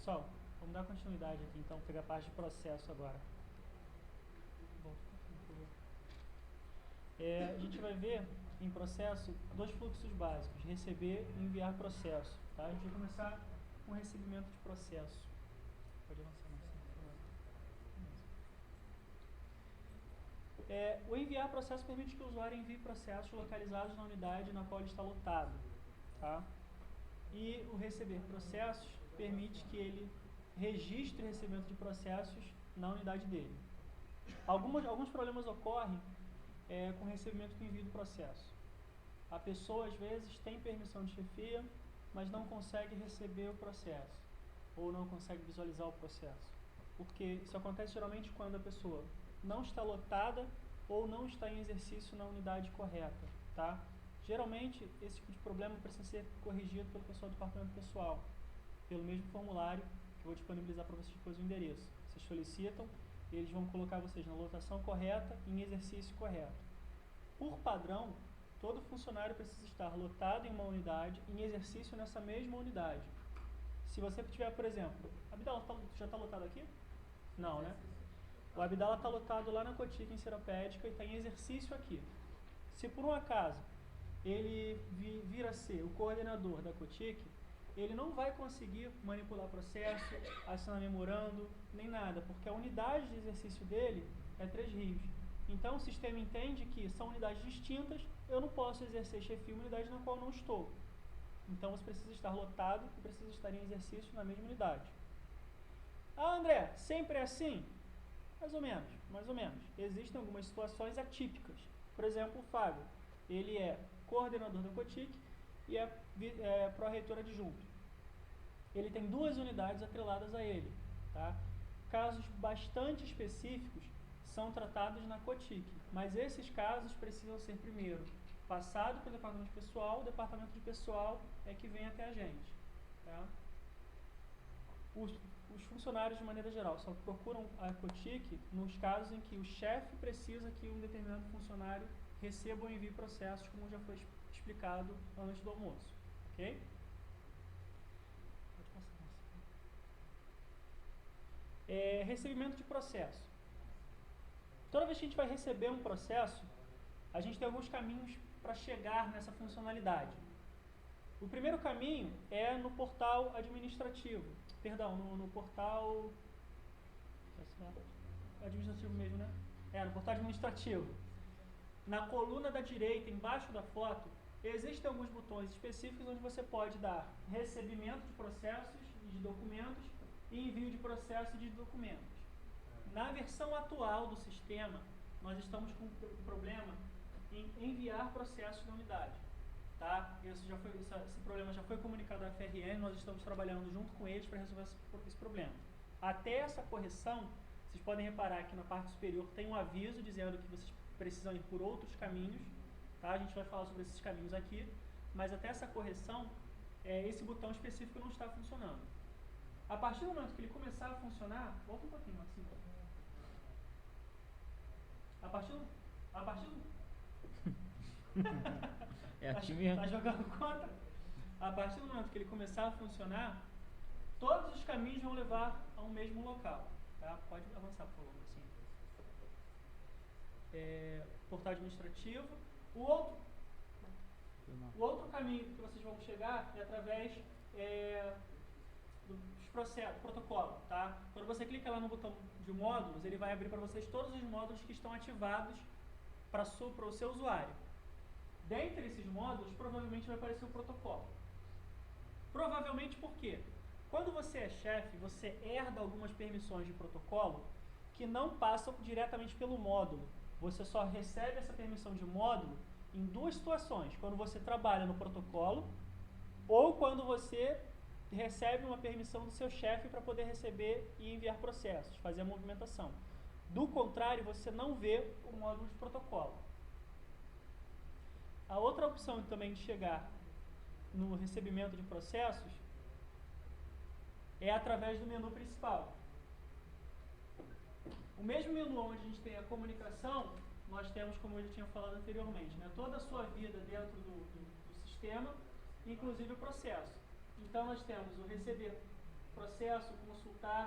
Pessoal, vamos dar continuidade aqui então, pegar a parte de processo agora. A gente vai ver em processo dois fluxos básicos, receber e enviar processo. Tá? A gente vai começar com recebimento de processo. Pode avançar mais. O enviar processo permite que o usuário envie processos localizados na unidade na qual ele está lotado. Tá? E o receber processos permite que ele registre o recebimento de processos na unidade dele. Alguns problemas ocorrem com o recebimento e envio do processo. A pessoa, às vezes, tem permissão de chefia, mas não consegue receber o processo, ou não consegue visualizar o processo. Porque isso acontece geralmente quando a pessoa não está lotada ou não está em exercício na unidade correta. Tá? Geralmente, esse tipo de problema precisa ser corrigido pelo pessoal do departamento pessoal, pelo mesmo formulário, que eu vou disponibilizar para vocês depois o endereço. Vocês solicitam, e eles vão colocar vocês na lotação correta e em exercício correto. Por padrão, todo funcionário precisa estar lotado em uma unidade, em exercício nessa mesma unidade. Se você tiver, por exemplo, Abdala, já está lotado aqui? Não, né? O Abdala está lotado lá na Cotic, em Seropédica, e está em exercício aqui. Se por um acaso ele vir a ser o coordenador da Cotic, ele não vai conseguir manipular processo, assinar memorando, nem nada, porque a unidade de exercício dele é Três Rios. Então o sistema entende que são unidades distintas, eu não posso exercer chefia em uma unidade na qual não estou. Então você precisa estar lotado e precisa estar em exercício na mesma unidade. Ah, André, sempre é assim? Mais ou menos, mais ou menos. Existem algumas situações atípicas. Por exemplo, o Fábio, ele é coordenador da Cotic e é pró-reitor adjunto. Ele tem 2 unidades atreladas a ele. Tá? Casos bastante específicos são tratados na Cotic, mas esses casos precisam ser primeiro passado pelo departamento de pessoal, o departamento de pessoal é que vem até a gente. Tá? Os funcionários, de maneira geral, só procuram a Cotic nos casos em que o chefe precisa que um determinado funcionário receba ou envie processos, como já foi explicado antes do almoço. Ok? Pode passar. Recebimento de processo. Toda vez que a gente vai receber um processo, a gente tem alguns caminhos para chegar nessa funcionalidade. O primeiro caminho é no portal administrativo. Perdão, no portal administrativo mesmo, né? No portal administrativo. Na coluna da direita, embaixo da foto, existem alguns botões específicos onde você pode dar recebimento de processos e de documentos e envio de processos e de documentos. Na versão atual do sistema, nós estamos com um problema em enviar processos na unidade. Tá? Esse problema já foi comunicado à FRN, nós estamos trabalhando junto com eles para resolver esse problema. Até essa correção, vocês podem reparar que na parte superior tem um aviso dizendo que vocês precisam ir por outros caminhos. Tá? A gente vai falar sobre esses caminhos aqui, mas até essa correção, esse botão específico não está funcionando. A partir do momento que ele começar a funcionar, volta um pouquinho, Maxime. A partir do É aqui mesmo. Tá jogando contra? A partir do momento que ele começar a funcionar, todos os caminhos vão levar a um mesmo local. Tá? Pode avançar, por favor, assim. Portal administrativo. O outro caminho que vocês vão chegar é através dos processos, protocolo. Tá? Quando você clica lá no botão de módulos, ele vai abrir para vocês todos os módulos que estão ativados para o seu usuário. Dentre esses módulos, provavelmente vai aparecer o protocolo. Provavelmente por quê? Quando você é chefe, você herda algumas permissões de protocolo que não passam diretamente pelo módulo. Você só recebe essa permissão de módulo em 2 situações. Quando você trabalha no protocolo ou quando você recebe uma permissão do seu chefe para poder receber e enviar processos, fazer a movimentação. Do contrário, você não vê o módulo de protocolo. A outra opção também de chegar no recebimento de processos é através do menu principal. O mesmo menu onde a gente tem a comunicação, nós temos, como eu já tinha falado anteriormente, né, toda a sua vida dentro do sistema, inclusive o processo. Então nós temos o receber processo, consultar.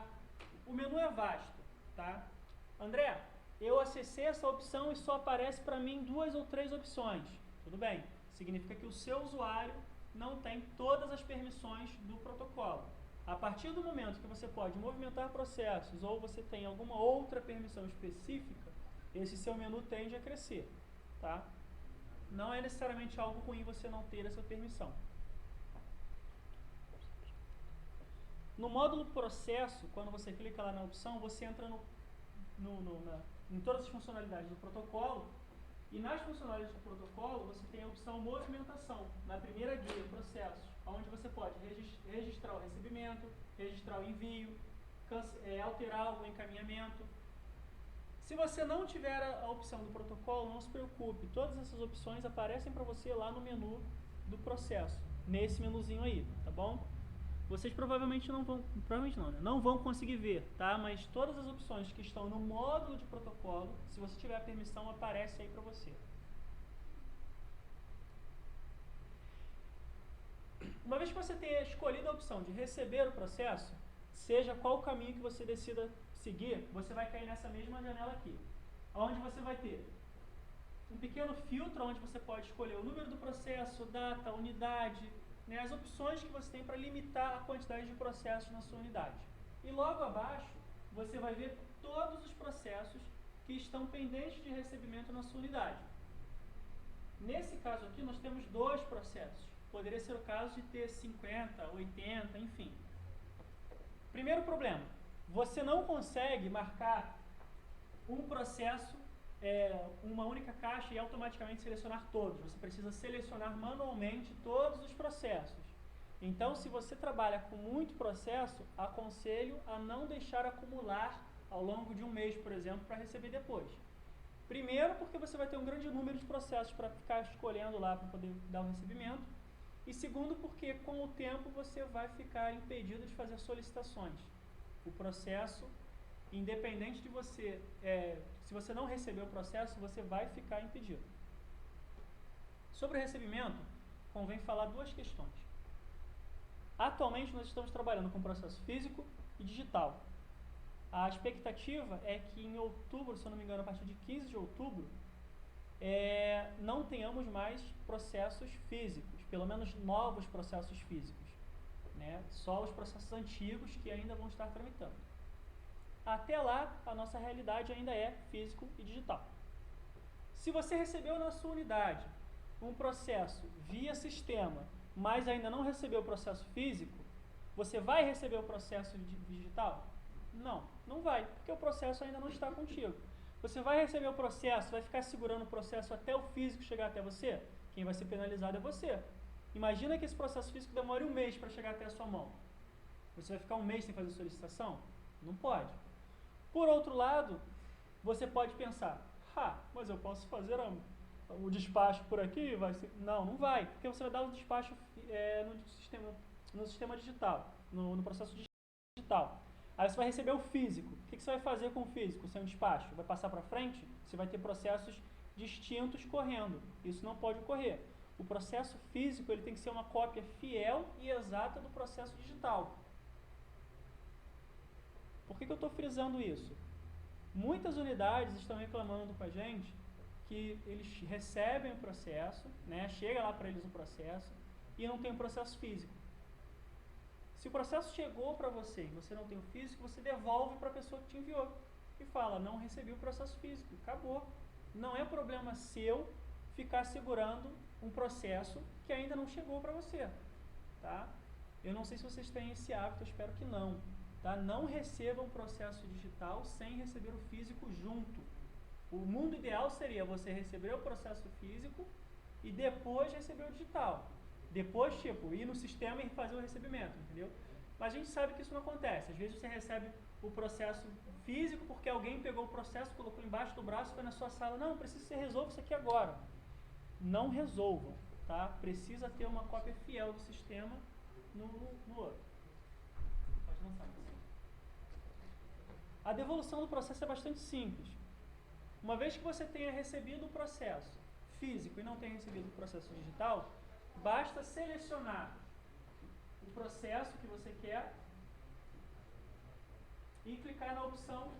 O menu é vasto, tá? André, eu acessei essa opção e só aparece para mim 2 ou 3 opções. Tudo bem, significa que o seu usuário não tem todas as permissões do protocolo. A partir do momento que você pode movimentar processos ou você tem alguma outra permissão específica, esse seu menu tende a crescer, tá? Não é necessariamente algo ruim você não ter essa permissão. No módulo processo, quando você clica lá na opção, você entra em todas as funcionalidades do protocolo, e nas funcionalidades do protocolo você tem a opção movimentação, na primeira guia, processos, onde você pode registrar o recebimento, registrar o envio, alterar o encaminhamento. Se você não tiver a opção do protocolo, não se preocupe, todas essas opções aparecem para você lá no menu do processo, nesse menuzinho aí, tá bom? Vocês provavelmente não vão, não vão conseguir ver, tá? Mas todas as opções que estão no módulo de protocolo, se você tiver a permissão, aparece aí para você. Uma vez que você tenha escolhido a opção de receber o processo, seja qual o caminho que você decida seguir, você vai cair nessa mesma janela aqui, onde você vai ter um pequeno filtro onde você pode escolher o número do processo, data, unidade, né, as opções que você tem para limitar a quantidade de processos na sua unidade. E logo abaixo, você vai ver todos os processos que estão pendentes de recebimento na sua unidade. Nesse caso aqui, nós temos 2 processos. Poderia ser o caso de ter 50, 80, enfim. Primeiro problema, você não consegue marcar um processo, uma única caixa e automaticamente selecionar todos. Você precisa selecionar manualmente todos os processos. Então, se você trabalha com muito processo, aconselho a não deixar acumular ao longo de um mês, por exemplo, para receber depois. Primeiro, porque você vai ter um grande número de processos para ficar escolhendo lá para poder dar o recebimento. E segundo, porque com o tempo você vai ficar impedido de fazer solicitações. O processo, independente de você, se você não receber o processo, você vai ficar impedido. Sobre o recebimento, convém falar 2 questões. Atualmente nós estamos trabalhando com processo físico e digital. A expectativa é que em outubro, se eu não me engano, a partir de 15 de outubro, não tenhamos mais processos físicos, pelo menos novos processos físicos, né? Só os processos antigos que ainda vão estar tramitando. Até lá, a nossa realidade ainda é físico e digital. Se você recebeu na sua unidade um processo via sistema, mas ainda não recebeu o processo físico, você vai receber o processo digital? Não, não vai, porque o processo ainda não está contigo. Você vai receber o processo, vai ficar segurando o processo até o físico chegar até você? Quem vai ser penalizado é você. Imagina que esse processo físico demore um mês para chegar até a sua mão. Você vai ficar um mês sem fazer solicitação? Não pode. Por outro lado, você pode pensar, mas eu posso fazer o despacho por aqui? Não, não vai, porque você vai dar o despacho no sistema digital, no processo digital. Aí você vai receber o físico. O que você vai fazer com o físico, sem o despacho? Vai passar para frente? Você vai ter processos distintos correndo. Isso não pode ocorrer. O processo físico ele tem que ser uma cópia fiel e exata do processo digital. Por que eu estou frisando isso? Muitas unidades estão reclamando com a gente que eles recebem o processo, né, chega lá para eles o processo e não tem o processo físico. Se o processo chegou para você e você não tem o físico, você devolve para a pessoa que te enviou e fala, não recebi o processo físico, acabou. Não é problema seu ficar segurando um processo que ainda não chegou para você, tá? Eu não sei se vocês têm esse hábito, eu espero que não, tá? Não receba um processo digital sem receber o físico junto. O mundo ideal seria você receber o processo físico e depois receber o digital. Depois, ir no sistema e fazer o recebimento, entendeu? Mas a gente sabe que isso não acontece. Às vezes você recebe o processo físico porque alguém pegou o processo, colocou embaixo do braço, foi na sua sala. Não, precisa que você resolva isso aqui agora. Não resolvam, tá? Precisa ter uma cópia fiel do sistema no outro. Pode lançar. A devolução do processo é bastante simples. Uma vez que você tenha recebido o processo físico e não tenha recebido o processo digital, basta selecionar o processo que você quer e clicar na opção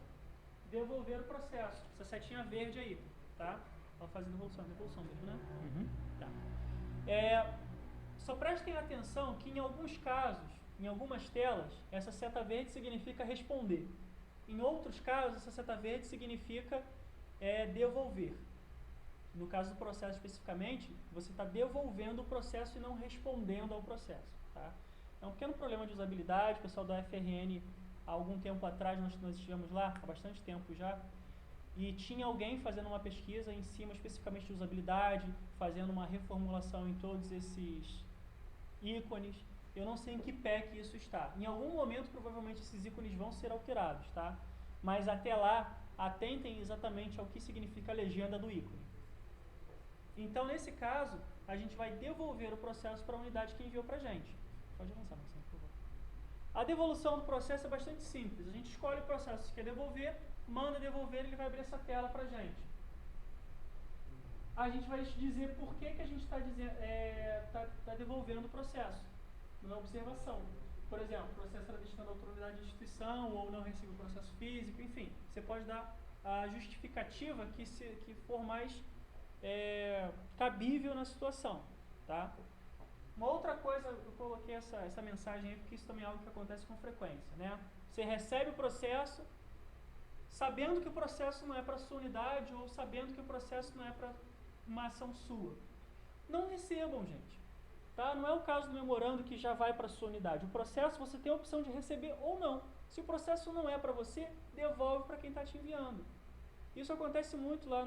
devolver o processo. Essa setinha verde aí, tá? Ela faz devolução mesmo, né? Tá. Só prestem atenção que em alguns casos, em algumas telas, essa seta verde significa responder. Em outros casos, essa seta verde significa devolver. No caso do processo especificamente, você está devolvendo o processo e não respondendo ao processo. Tá? É um pequeno problema de usabilidade. O pessoal da FRN, há algum tempo atrás, nós estivemos lá, há bastante tempo já, e tinha alguém fazendo uma pesquisa em cima especificamente de usabilidade, fazendo uma reformulação em todos esses ícones. Eu não sei em que pé que isso está. Em algum momento, provavelmente, esses ícones vão ser alterados, tá? Mas até lá, atentem exatamente ao que significa a legenda do ícone. Então, nesse caso, a gente vai devolver o processo para a unidade que enviou para a gente. Pode avançar, Marcelo, por favor. A devolução do processo é bastante simples. A gente escolhe o processo que quer devolver, manda devolver, ele vai abrir essa tela para a gente. A gente vai dizer por que a gente está devolvendo o processo. Na observação. Por exemplo, o processo era destinado a outra unidade de instituição, ou não recebeu o processo físico, enfim. Você pode dar a justificativa que for mais cabível na situação. Tá? Uma outra coisa, eu coloquei essa mensagem aí, porque isso também é algo que acontece com frequência. Né? Você recebe o processo, sabendo que o processo não é para a sua unidade, ou sabendo que o processo não é para uma ação sua. Não recebam, gente. Tá? Não é o caso do memorando que já vai para a sua unidade. O processo você tem a opção de receber ou não. Se o processo não é para você, devolve para quem está te enviando. Isso acontece muito lá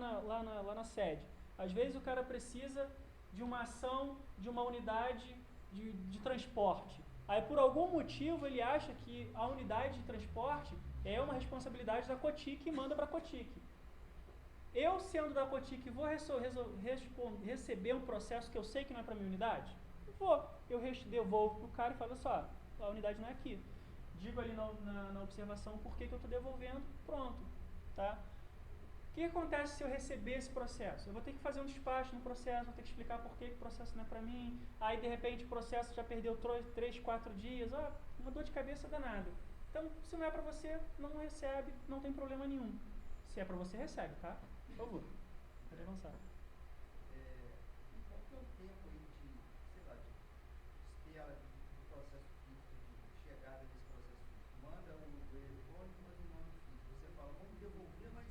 na sede. Às vezes o cara precisa de uma ação de uma unidade de transporte. Aí por algum motivo ele acha que a unidade de transporte é uma responsabilidade da COTIC e manda para a COTIC. Eu, sendo da COTIC, vou receber um processo que eu sei que não é para a minha unidade? Vou. Eu devolvo para o cara e falo, olha só, a unidade não é aqui. Digo ali na observação por que eu estou devolvendo, pronto. Tá? O que acontece se eu receber esse processo? Eu vou ter que fazer um despacho no processo, vou ter que explicar por que o processo não é para mim. Aí, de repente, o processo já perdeu 3, 4 dias. Uma dor de cabeça danada. Então, se não é para você, não recebe, não tem problema nenhum. Se é para você, recebe, tá? Por favor. Pode avançar. Qual que é o tempo aí de, sei lá, de espera do processo físico, de chegada desse processo físico? Manda o eletrônico, mas não manda o físico. Você fala, vamos devolver, mas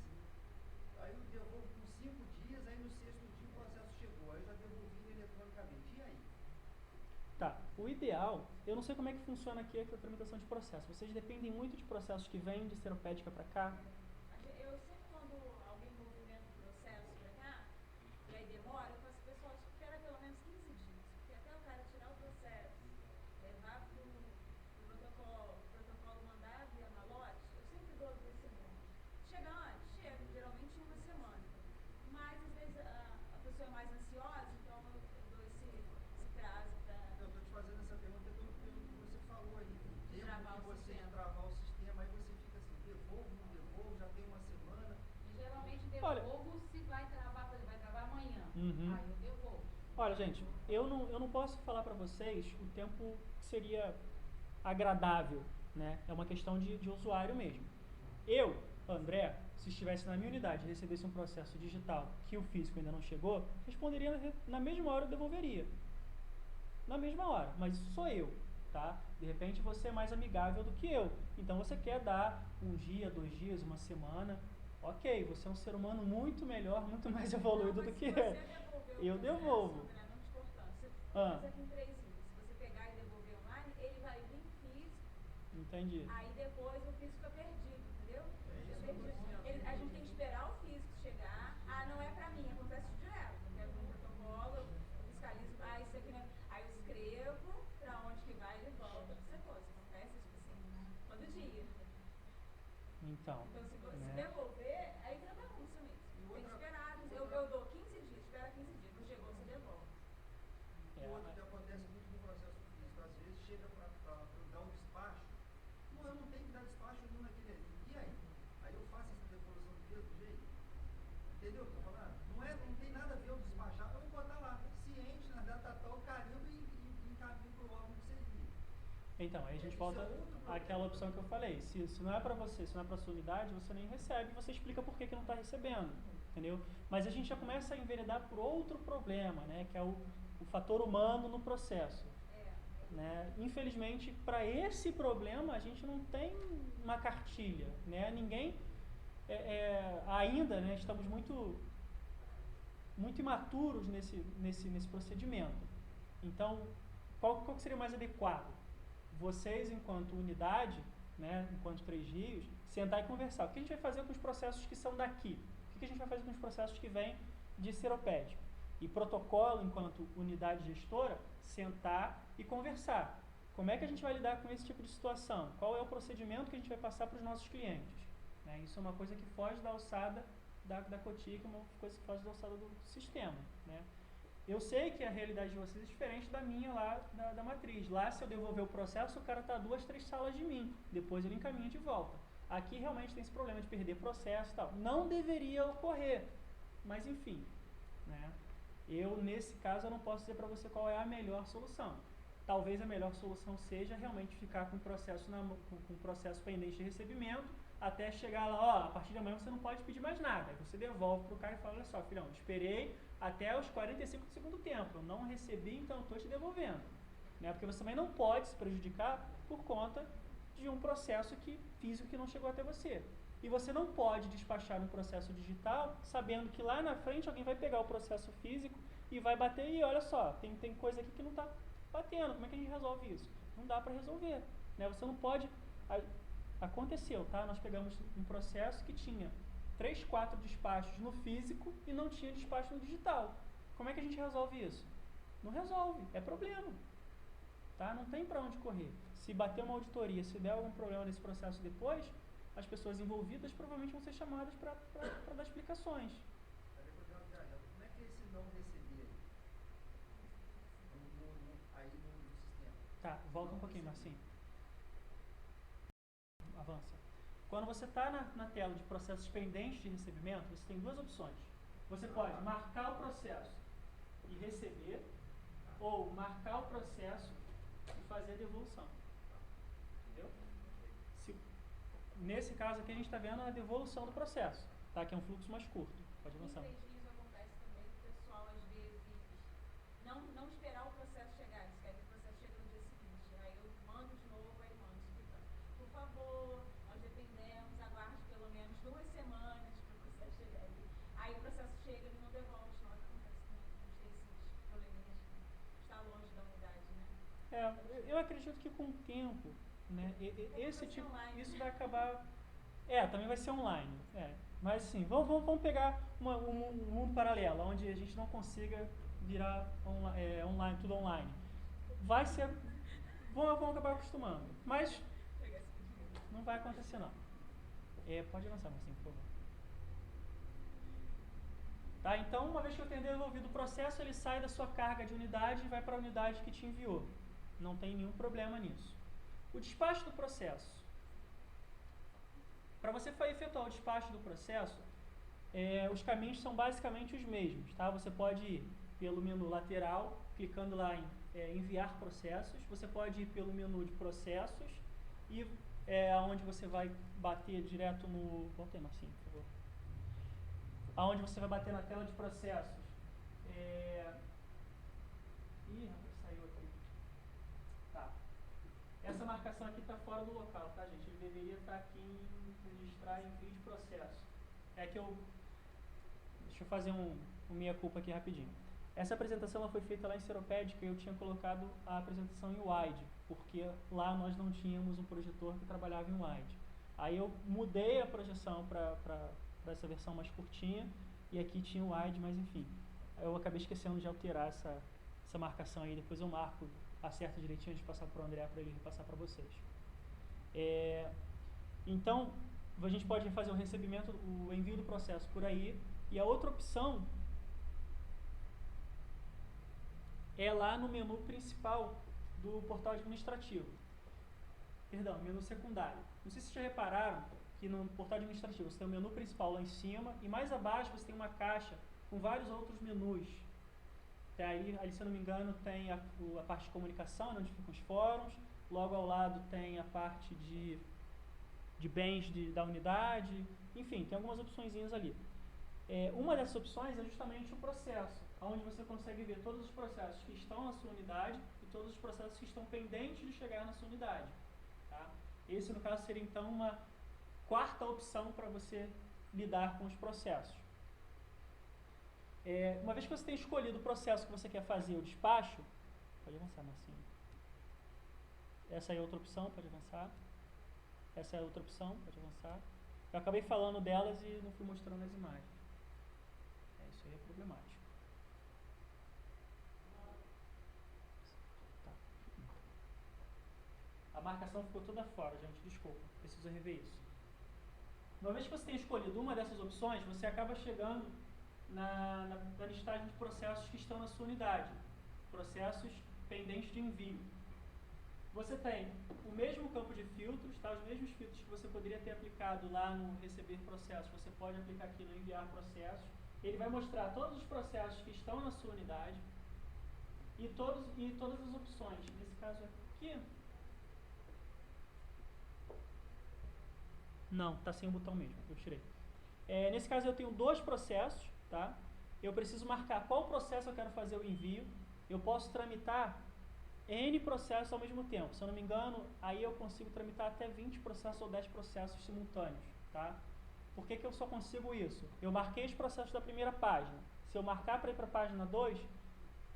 aí eu devolvo por 5 dias, aí no 6º dia o processo chegou, aí eu já devolvi eletronicamente. E aí? Tá, o ideal, eu não sei como é que funciona aqui a tramitação de processo. Vocês dependem muito de processos que vêm de Seropédica para cá? Eu sempre quando alguém movimenta o processo para cá, e aí demora, eu faço pessoal, espera pelo menos 15 dias, porque até o cara tirar o processo, levar para o protocolo mandar via malote, eu sempre dou 2 semanas. Chega antes? Chega, geralmente em 1 semana. Mas às vezes a pessoa é mais ansiosa, então eu dou esse prazo para... Eu estou te fazendo essa pergunta pelo que você falou aí. O tempo Travar que o você sistema. travar o sistema, aí você fica assim, devolvo, não devolvo, já tem 1 semana. E geralmente Olha, devolvo se vai travar, por exemplo, vai travar amanhã. Uhum. Aí eu devolvo. Olha, gente, eu não posso falar para vocês o tempo que seria agradável, né? É uma questão de usuário mesmo. Eu, André, se estivesse na minha unidade e recebesse um processo digital que o físico ainda não chegou, responderia na mesma hora e devolveria. Na mesma hora, mas isso sou eu, tá? De repente você é mais amigável do que eu. Então você quer dar 1 dia, 2 dias, 1 semana. Ok, você é um ser humano muito melhor, muito mais evoluído do que eu. Eu devolvo. André, não te cortando. Você Ah. faz aqui em 3 dias. Se você pegar e devolver online, ele vai vir físico. Entendi. Aí depois o físico fica perdido, entendeu? isso Fica que eu tô perdido. dizendo. A gente tem que esperar o físico chegar. Não é pra mim, acontece direto. Eu pego um protocolo, eu fiscalizo, isso aqui não é. Aí eu escrevo pra onde que vai e ele volta pro setor. Isso acontece, tipo assim, todo dia. Então, Então se você né? devolver, aí vira bagunça mesmo. Tem que esperar. Eu dou 15 dias, espera 15 dias. Não chegou, você devolve. O outro que acontece muito no processo físico, às vezes chega para dar um despacho, não, eu não tenho que dar despacho nenhum naquele ali. E aí? Aí eu faço essa devolução do mesmo jeito. Entendeu o que eu estou falando? Não tem nada a ver eu despachar, eu vou botar lá, ciente, na data tal, carimbo e encaminho para o órgão que servir. Então, aí a gente volta àquela opção que eu falei. Se não é para você, se não é para sua unidade, você nem recebe, você explica por que não está recebendo, entendeu? Mas a gente já começa a enveredar por outro problema, né? Que é o fator humano no processo. Né? Infelizmente, para esse problema, a gente não tem uma cartilha, né? Ninguém, ainda, né, estamos muito imaturos nesse procedimento. Então, qual que seria o mais adequado? Vocês, enquanto unidade, né, enquanto 3 rios, sentar e conversar. O que a gente vai fazer com os processos que são daqui? O que a gente vai fazer com os processos que vêm de Seropédica? E protocolo, enquanto unidade gestora, sentar e conversar. Como é que a gente vai lidar com esse tipo de situação? Qual é o procedimento que a gente vai passar para os nossos clientes? Né? Isso é uma coisa que foge da alçada da COTIC, é uma coisa que foge da alçada do sistema. Né? Eu sei que a realidade de vocês é diferente da minha lá, da matriz. Lá, se eu devolver o processo, o cara está 2, 3 salas de mim. Depois ele encaminha de volta. Aqui realmente tem esse problema de perder processo e tal. Não deveria ocorrer, mas enfim. Né? Nesse caso, eu não posso dizer para você qual é a melhor solução. Talvez a melhor solução seja realmente ficar com o processo, com processo pendente de recebimento, até chegar lá, ó, a partir de amanhã você não pode pedir mais nada. Aí você devolve para o cara e fala, olha só, filhão, esperei até os 45 do segundo tempo, eu não recebi, então eu estou te devolvendo. Né? Porque você também não pode se prejudicar por conta de um processo físico que não chegou até você. E você não pode despachar um processo digital sabendo que lá na frente alguém vai pegar o processo físico e vai bater e olha só, tem coisa aqui que não está batendo, como é que a gente resolve isso? Não dá para resolver. Né? Você não pode... Aconteceu, tá? Nós pegamos um processo que tinha 3, 4 despachos no físico e não tinha despacho no digital. Como é que a gente resolve isso? Não resolve, é problema. Tá? Não tem para onde correr. Se bater uma auditoria, se der algum problema nesse processo depois, as pessoas envolvidas provavelmente vão ser chamadas para dar explicações. Como é que é esse não receber aí no sistema? Tá, volta um pouquinho, Marcinho. Avança. Quando você está na tela de processos pendentes de recebimento, você tem 2 opções. Você pode marcar o processo e receber, ou marcar o processo e fazer a devolução. Entendeu? Nesse caso aqui a gente está vendo a devolução do processo, tá? Que é um fluxo mais curto. Pode avançar. Em 3 dias acontece também que o pessoal às vezes não esperar o processo chegar, eles querem que o processo chegue no dia seguinte. Aí eu mando de novo, aí mando explicando. Por favor, nós dependemos, aguarde pelo menos 2 semanas para o processo chegar aí. Aí o processo chega e não devolve, senão acontece com esses probleminhas de estar longe da unidade, né? Eu acredito que com o tempo, né, esse tipo, isso vai acabar... também vai ser online. Mas assim, vamos pegar um mundo paralelo, onde a gente não consiga virar online, tudo online. Vai ser... Vão acabar acostumando. Mas não vai acontecer, não. Pode avançar, Marcinho, por favor. Tá? Então, uma vez que eu tenho devolvido o processo, ele sai da sua carga de unidade e vai para a unidade que te enviou. Não tem nenhum problema nisso. O despacho do processo. Para você efetuar o despacho do processo, os caminhos são basicamente os mesmos. Tá? Você pode ir pelo menu lateral, clicando lá em enviar processos. Você pode ir pelo menu de processos e onde você vai bater direto no... Volta aí, Marcinho, por favor. Aonde você vai bater na tela de processos. Ih, rapaz, saiu aqui. Tá. Essa marcação aqui está fora do local, tá, gente? Ele deveria estar aqui em registrar envio de processo. Deixa eu fazer um meia-culpa aqui rapidinho. Essa apresentação ela foi feita lá em Seropédica e eu tinha colocado a apresentação em wide, porque lá nós não tínhamos um projetor que trabalhava em wide. Aí eu mudei a projeção para essa versão mais curtinha e aqui tinha o wide, mas enfim. Eu acabei esquecendo de alterar essa marcação aí, depois eu marco, acerto direitinho antes de passar para o André para ele repassar para vocês. Então, a gente pode fazer o recebimento, o envio do processo por aí, e a outra opção é lá no menu principal do portal administrativo. Perdão, menu secundário. Não sei se vocês já repararam que no portal administrativo você tem o menu principal lá em cima e mais abaixo você tem uma caixa com vários outros menus. Ali, se eu não me engano, tem a parte de comunicação, onde ficam os fóruns, logo ao lado tem a parte de bens da unidade, enfim, tem algumas opçõezinhas ali. Uma dessas opções é justamente o processo, onde você consegue ver todos os processos que estão na sua unidade e todos os processos que estão pendentes de chegar na sua unidade. Tá? Esse, no caso, seria então uma quarta opção para você lidar com os processos. Uma vez que você tem escolhido o processo que você quer fazer, o despacho, pode avançar, Marcinho. Essa aí é outra opção, pode avançar. Essa é outra opção, pode avançar. Eu acabei falando delas e não fui mostrando as imagens. Isso aí é problemático. Tá. A marcação ficou toda fora, gente, desculpa, preciso rever isso. Uma vez que você tem escolhido uma dessas opções, você acaba chegando na listagem de processos que estão na sua unidade. Processos pendentes de envio. Você tem o mesmo campo de filtros, tá? Os mesmos filtros que você poderia ter aplicado lá no receber processos, você pode aplicar aqui no enviar processos. Ele vai mostrar todos os processos que estão na sua unidade e todas as opções. Nesse caso aqui, não, está sem o botão mesmo, eu tirei. Nesse caso eu tenho 2 processos, tá? Eu preciso marcar qual processo eu quero fazer o envio. Eu posso tramitar N processos ao mesmo tempo. Se eu não me engano, aí eu consigo tramitar até 20 processos ou 10 processos simultâneos, tá? Por que eu só consigo isso? Eu marquei os processos da primeira página. Se eu marcar para ir para a página 2,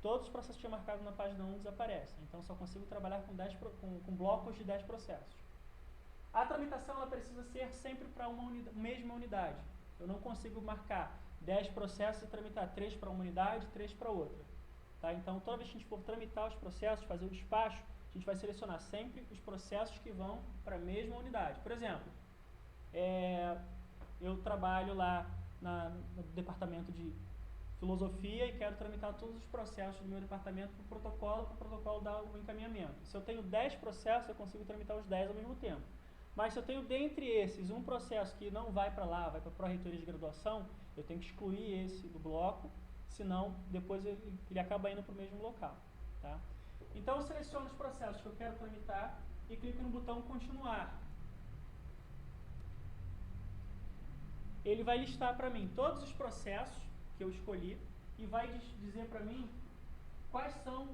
todos os processos que eu tinha marcado na página 1 desaparecem. Então, só consigo trabalhar com blocos de 10 processos. A tramitação ela precisa ser sempre para uma mesma unidade. Eu não consigo marcar 10 processos e tramitar 3 para uma unidade e 3 para outra. Tá? Então, toda vez que a gente for tramitar os processos, fazer o despacho, a gente vai selecionar sempre os processos que vão para a mesma unidade. Por exemplo, eu trabalho lá no departamento de filosofia e quero tramitar todos os processos do meu departamento para o protocolo dar o encaminhamento. Se eu tenho 10 processos, eu consigo tramitar os 10 ao mesmo tempo. Mas se eu tenho dentre esses um processo que não vai para lá, vai para a pró-reitoria de graduação, eu tenho que excluir esse do bloco, senão depois ele acaba indo para o mesmo local. Tá? Então eu seleciono os processos que eu quero tramitar e clico no botão continuar. Ele vai listar para mim todos os processos que eu escolhi e vai dizer para mim quais são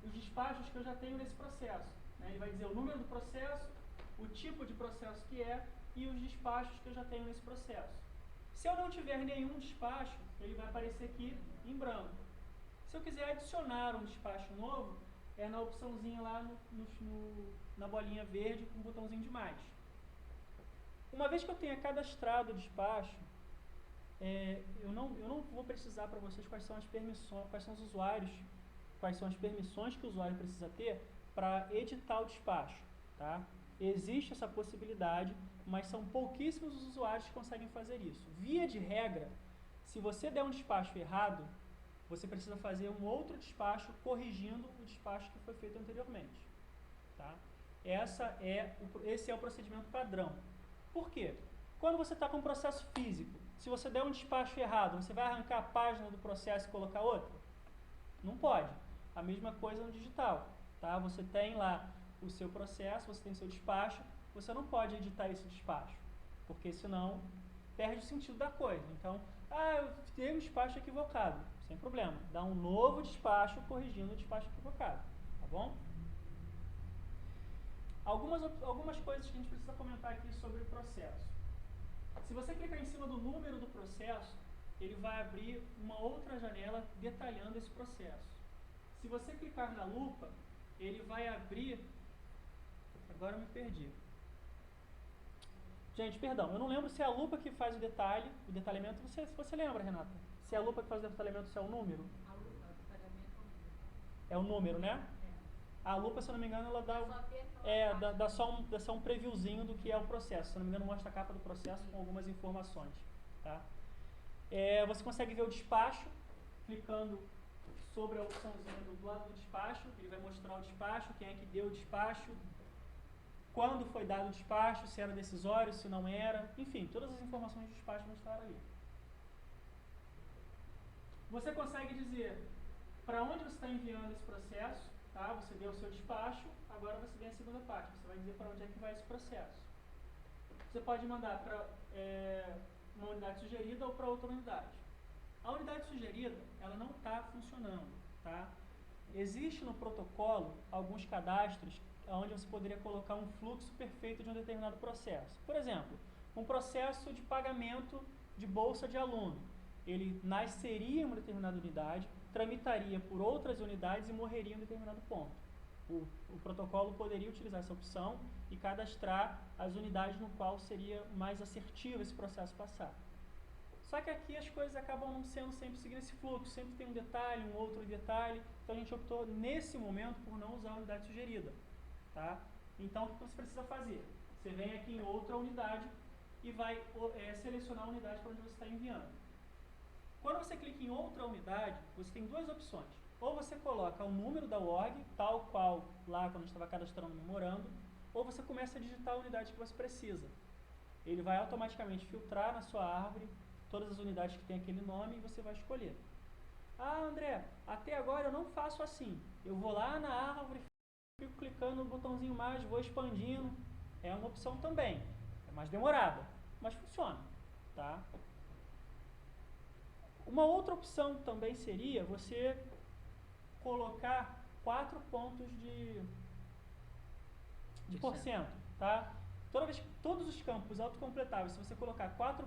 os despachos que eu já tenho nesse processo. Né? Ele vai dizer o número do processo, o tipo de processo que é e os despachos que eu já tenho nesse processo. Se eu não tiver nenhum despacho, ele vai aparecer aqui em branco. Se eu quiser adicionar um despacho novo, é na opçãozinha lá na bolinha verde com o botãozinho de mais. Uma vez que eu tenha cadastrado o despacho, eu não vou precisar para vocês quais são as permissões, quais são os usuários, quais são as permissões que o usuário precisa ter para editar o despacho. Tá? Existe essa possibilidade, mas são pouquíssimos os usuários que conseguem fazer isso. Via de regra, se você der um despacho errado, você precisa fazer um outro despacho corrigindo o despacho que foi feito anteriormente. Tá? Esse é o procedimento padrão. Por quê? Quando você está com um processo físico, se você der um despacho errado, você vai arrancar a página do processo e colocar outra? Não pode. A mesma coisa no digital. Tá? Você tem lá o seu processo, você tem o seu despacho, você não pode editar esse despacho, porque senão perde o sentido da coisa. Então, eu dei um despacho equivocado, sem problema. Dá um novo despacho corrigindo o despacho equivocado. Tá bom? Algumas coisas que a gente precisa comentar aqui sobre o processo. Se você clicar em cima do número do processo, ele vai abrir uma outra janela detalhando esse processo. Se você clicar na lupa, ele vai abrir... Agora eu me perdi. Gente, perdão, eu não lembro se é a lupa que faz o detalhamento. Você lembra, Renata? Se é a lupa que faz o detalhamento, se é o número? A lupa, o detalhamento é o número, né? A lupa, se eu não me engano, ela dá só um previewzinho do que é o processo. Se eu não me engano, mostra a capa do processo com algumas informações. Tá? Você consegue ver o despacho, clicando sobre a opçãozinha do lado do despacho. Ele vai mostrar o despacho, quem é que deu o despacho, quando foi dado o despacho, se era decisório, se não era. Enfim, todas as informações do despacho vão estar ali. Você consegue dizer para onde você está enviando esse processo tá? Você deu o seu despacho, agora você vem a segunda parte, você vai dizer para onde é que vai esse processo. Você pode mandar para uma unidade sugerida ou para outra unidade. A unidade sugerida, ela não está funcionando, tá? Existe no protocolo alguns cadastros onde você poderia colocar um fluxo perfeito de um determinado processo. Por exemplo, um processo de pagamento de bolsa de aluno. Ele nasceria em uma determinada unidade, tramitaria por outras unidades e morreria em um determinado ponto. O protocolo poderia utilizar essa opção e cadastrar as unidades no qual seria mais assertivo esse processo passar. Só que aqui as coisas acabam não sendo sempre seguindo esse fluxo, sempre tem um detalhe, um outro detalhe, então a gente optou nesse momento por não usar a unidade sugerida. Tá? Então o que você precisa fazer? Você vem aqui em outra unidade e vai selecionar a unidade para onde você está enviando. Quando você clica em outra unidade, você tem duas opções. Ou você coloca o número da org, tal qual lá quando estava cadastrando o memorando, ou você começa a digitar a unidade que você precisa. Ele vai automaticamente filtrar na sua árvore todas as unidades que tem aquele nome e você vai escolher. Ah, André, até agora eu não faço assim. Eu vou lá na árvore, fico clicando no botãozinho mais, vou expandindo. É uma opção também. É mais demorada, mas funciona. Tá? Uma outra opção também seria você colocar 4 pontos de porcento. Tá? Todos os campos autocompletáveis, se você colocar 4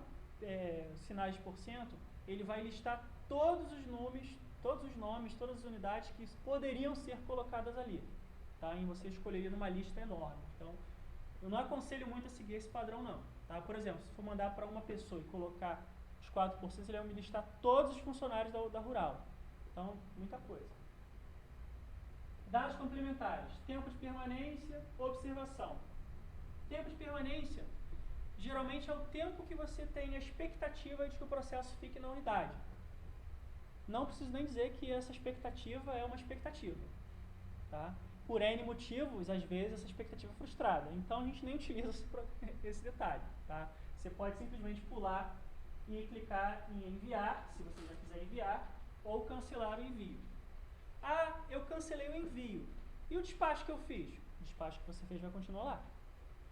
sinais de porcento, ele vai listar todos os nomes, todas as unidades que poderiam ser colocadas ali. Tá? E você escolheria numa lista enorme. Então, eu não aconselho muito a seguir esse padrão, não. Tá? Por exemplo, se for mandar para uma pessoa e colocar os 4%, ele vai me listar todos os funcionários da Rural. Então, muita coisa. Dados complementares. Tempo de permanência, observação. Tempo de permanência, geralmente é o tempo que você tem a expectativa de que o processo fique na unidade. Não preciso nem dizer que essa expectativa é uma expectativa. Tá? Por N motivos, às vezes, essa expectativa é frustrada. Então, a gente nem utiliza esse detalhe. Tá? Você pode simplesmente pular e clicar em enviar, se você já quiser enviar, ou cancelar o envio. Ah, eu cancelei o envio. E o despacho que eu fiz? O despacho que você fez vai continuar lá.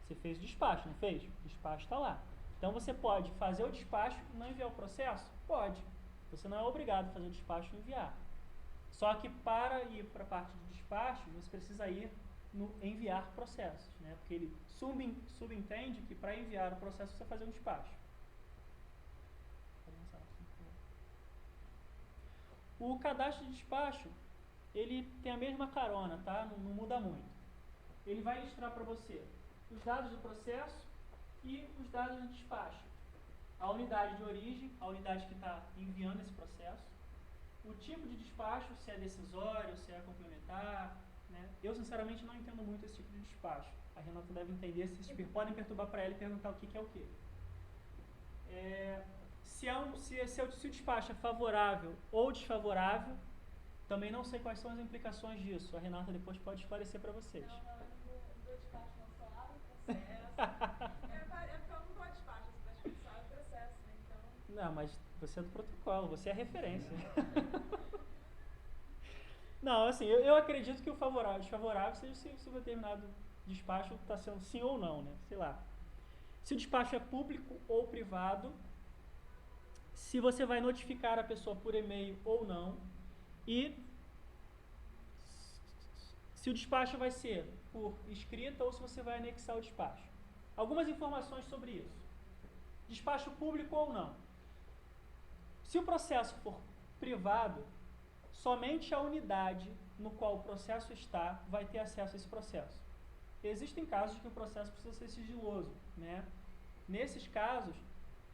Você fez o despacho, não fez? O despacho está lá. Então, você pode fazer o despacho e não enviar o processo? Pode. Você não é obrigado a fazer o despacho e enviar. Só que para ir para a parte de despacho, você precisa ir no enviar processos, né? Porque ele subentende que para enviar o processo você fazer um despacho. O cadastro de despacho, ele tem a mesma carona, tá? Não muda muito. Ele vai listar para você os dados do processo e os dados do despacho. A unidade de origem, a unidade que está enviando esse processo, o tipo de despacho, se é decisório, se é complementar, né? Eu, sinceramente, não entendo muito esse tipo de despacho. A Renata deve entender, se podem perturbar para ela e perguntar o que é o quê. Se o despacho é favorável ou desfavorável, também não sei quais são as implicações disso. A Renata depois pode esclarecer para vocês. Não, do despacho não só abre o processo. Porque eu não dou despacho, eu só abre o processo, né? Então... Não, mas você é do protocolo, você é a referência. Não, assim, eu acredito que o favorável e desfavorável seja se o determinado despacho está sendo sim ou não, né? Sei lá. Se o despacho é público ou privado, se você vai notificar a pessoa por e-mail ou não, e se o despacho vai ser por escrita ou se você vai anexar o despacho. Algumas informações sobre isso. Despacho público ou não. Se o processo for privado, somente a unidade no qual o processo está vai ter acesso a esse processo. Existem casos que o processo precisa ser sigiloso, né? Nesses casos,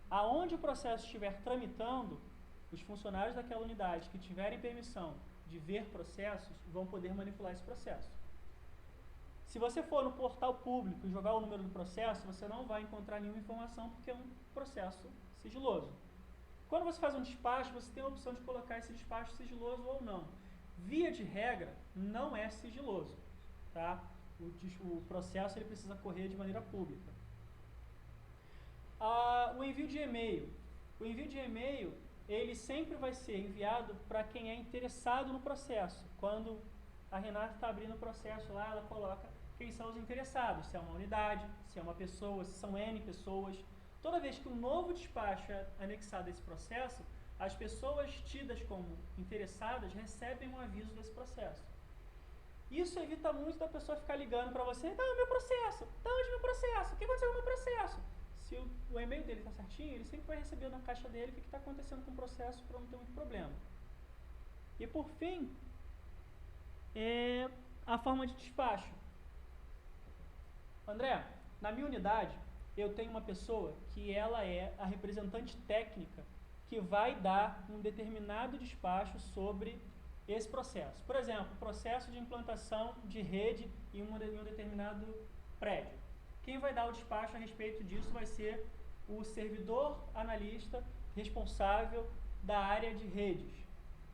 aonde o processo estiver tramitando, os funcionários daquela unidade que tiverem permissão de ver processos vão poder manipular esse processo. Se você for no portal público e jogar o número do processo, você não vai encontrar nenhuma informação porque é um processo sigiloso. Quando você faz um despacho, você tem a opção de colocar esse despacho sigiloso ou não. Via de regra, não é sigiloso. Tá? O processo ele precisa correr de maneira pública. O envio de e-mail. O envio de e-mail, ele sempre vai ser enviado para quem é interessado no processo. Quando a Renata está abrindo o processo lá, ela coloca quem são os interessados, se é uma unidade, se é uma pessoa, se são N pessoas. Toda vez que um novo despacho é anexado a esse processo, as pessoas tidas como interessadas recebem um aviso desse processo. Isso evita muito da pessoa ficar ligando para você, tá, meu processo, tá onde meu processo, o que aconteceu com o meu processo? Se o e-mail dele está certinho, ele sempre vai receber na caixa dele o que está acontecendo com o processo para não ter muito problema. E por fim, a forma de despacho. André, na minha unidade, eu tenho uma pessoa que ela é a representante técnica que vai dar um determinado despacho sobre esse processo. Por exemplo, processo de implantação de rede em um determinado prédio. Quem vai dar o despacho a respeito disso vai ser o servidor analista responsável da área de redes.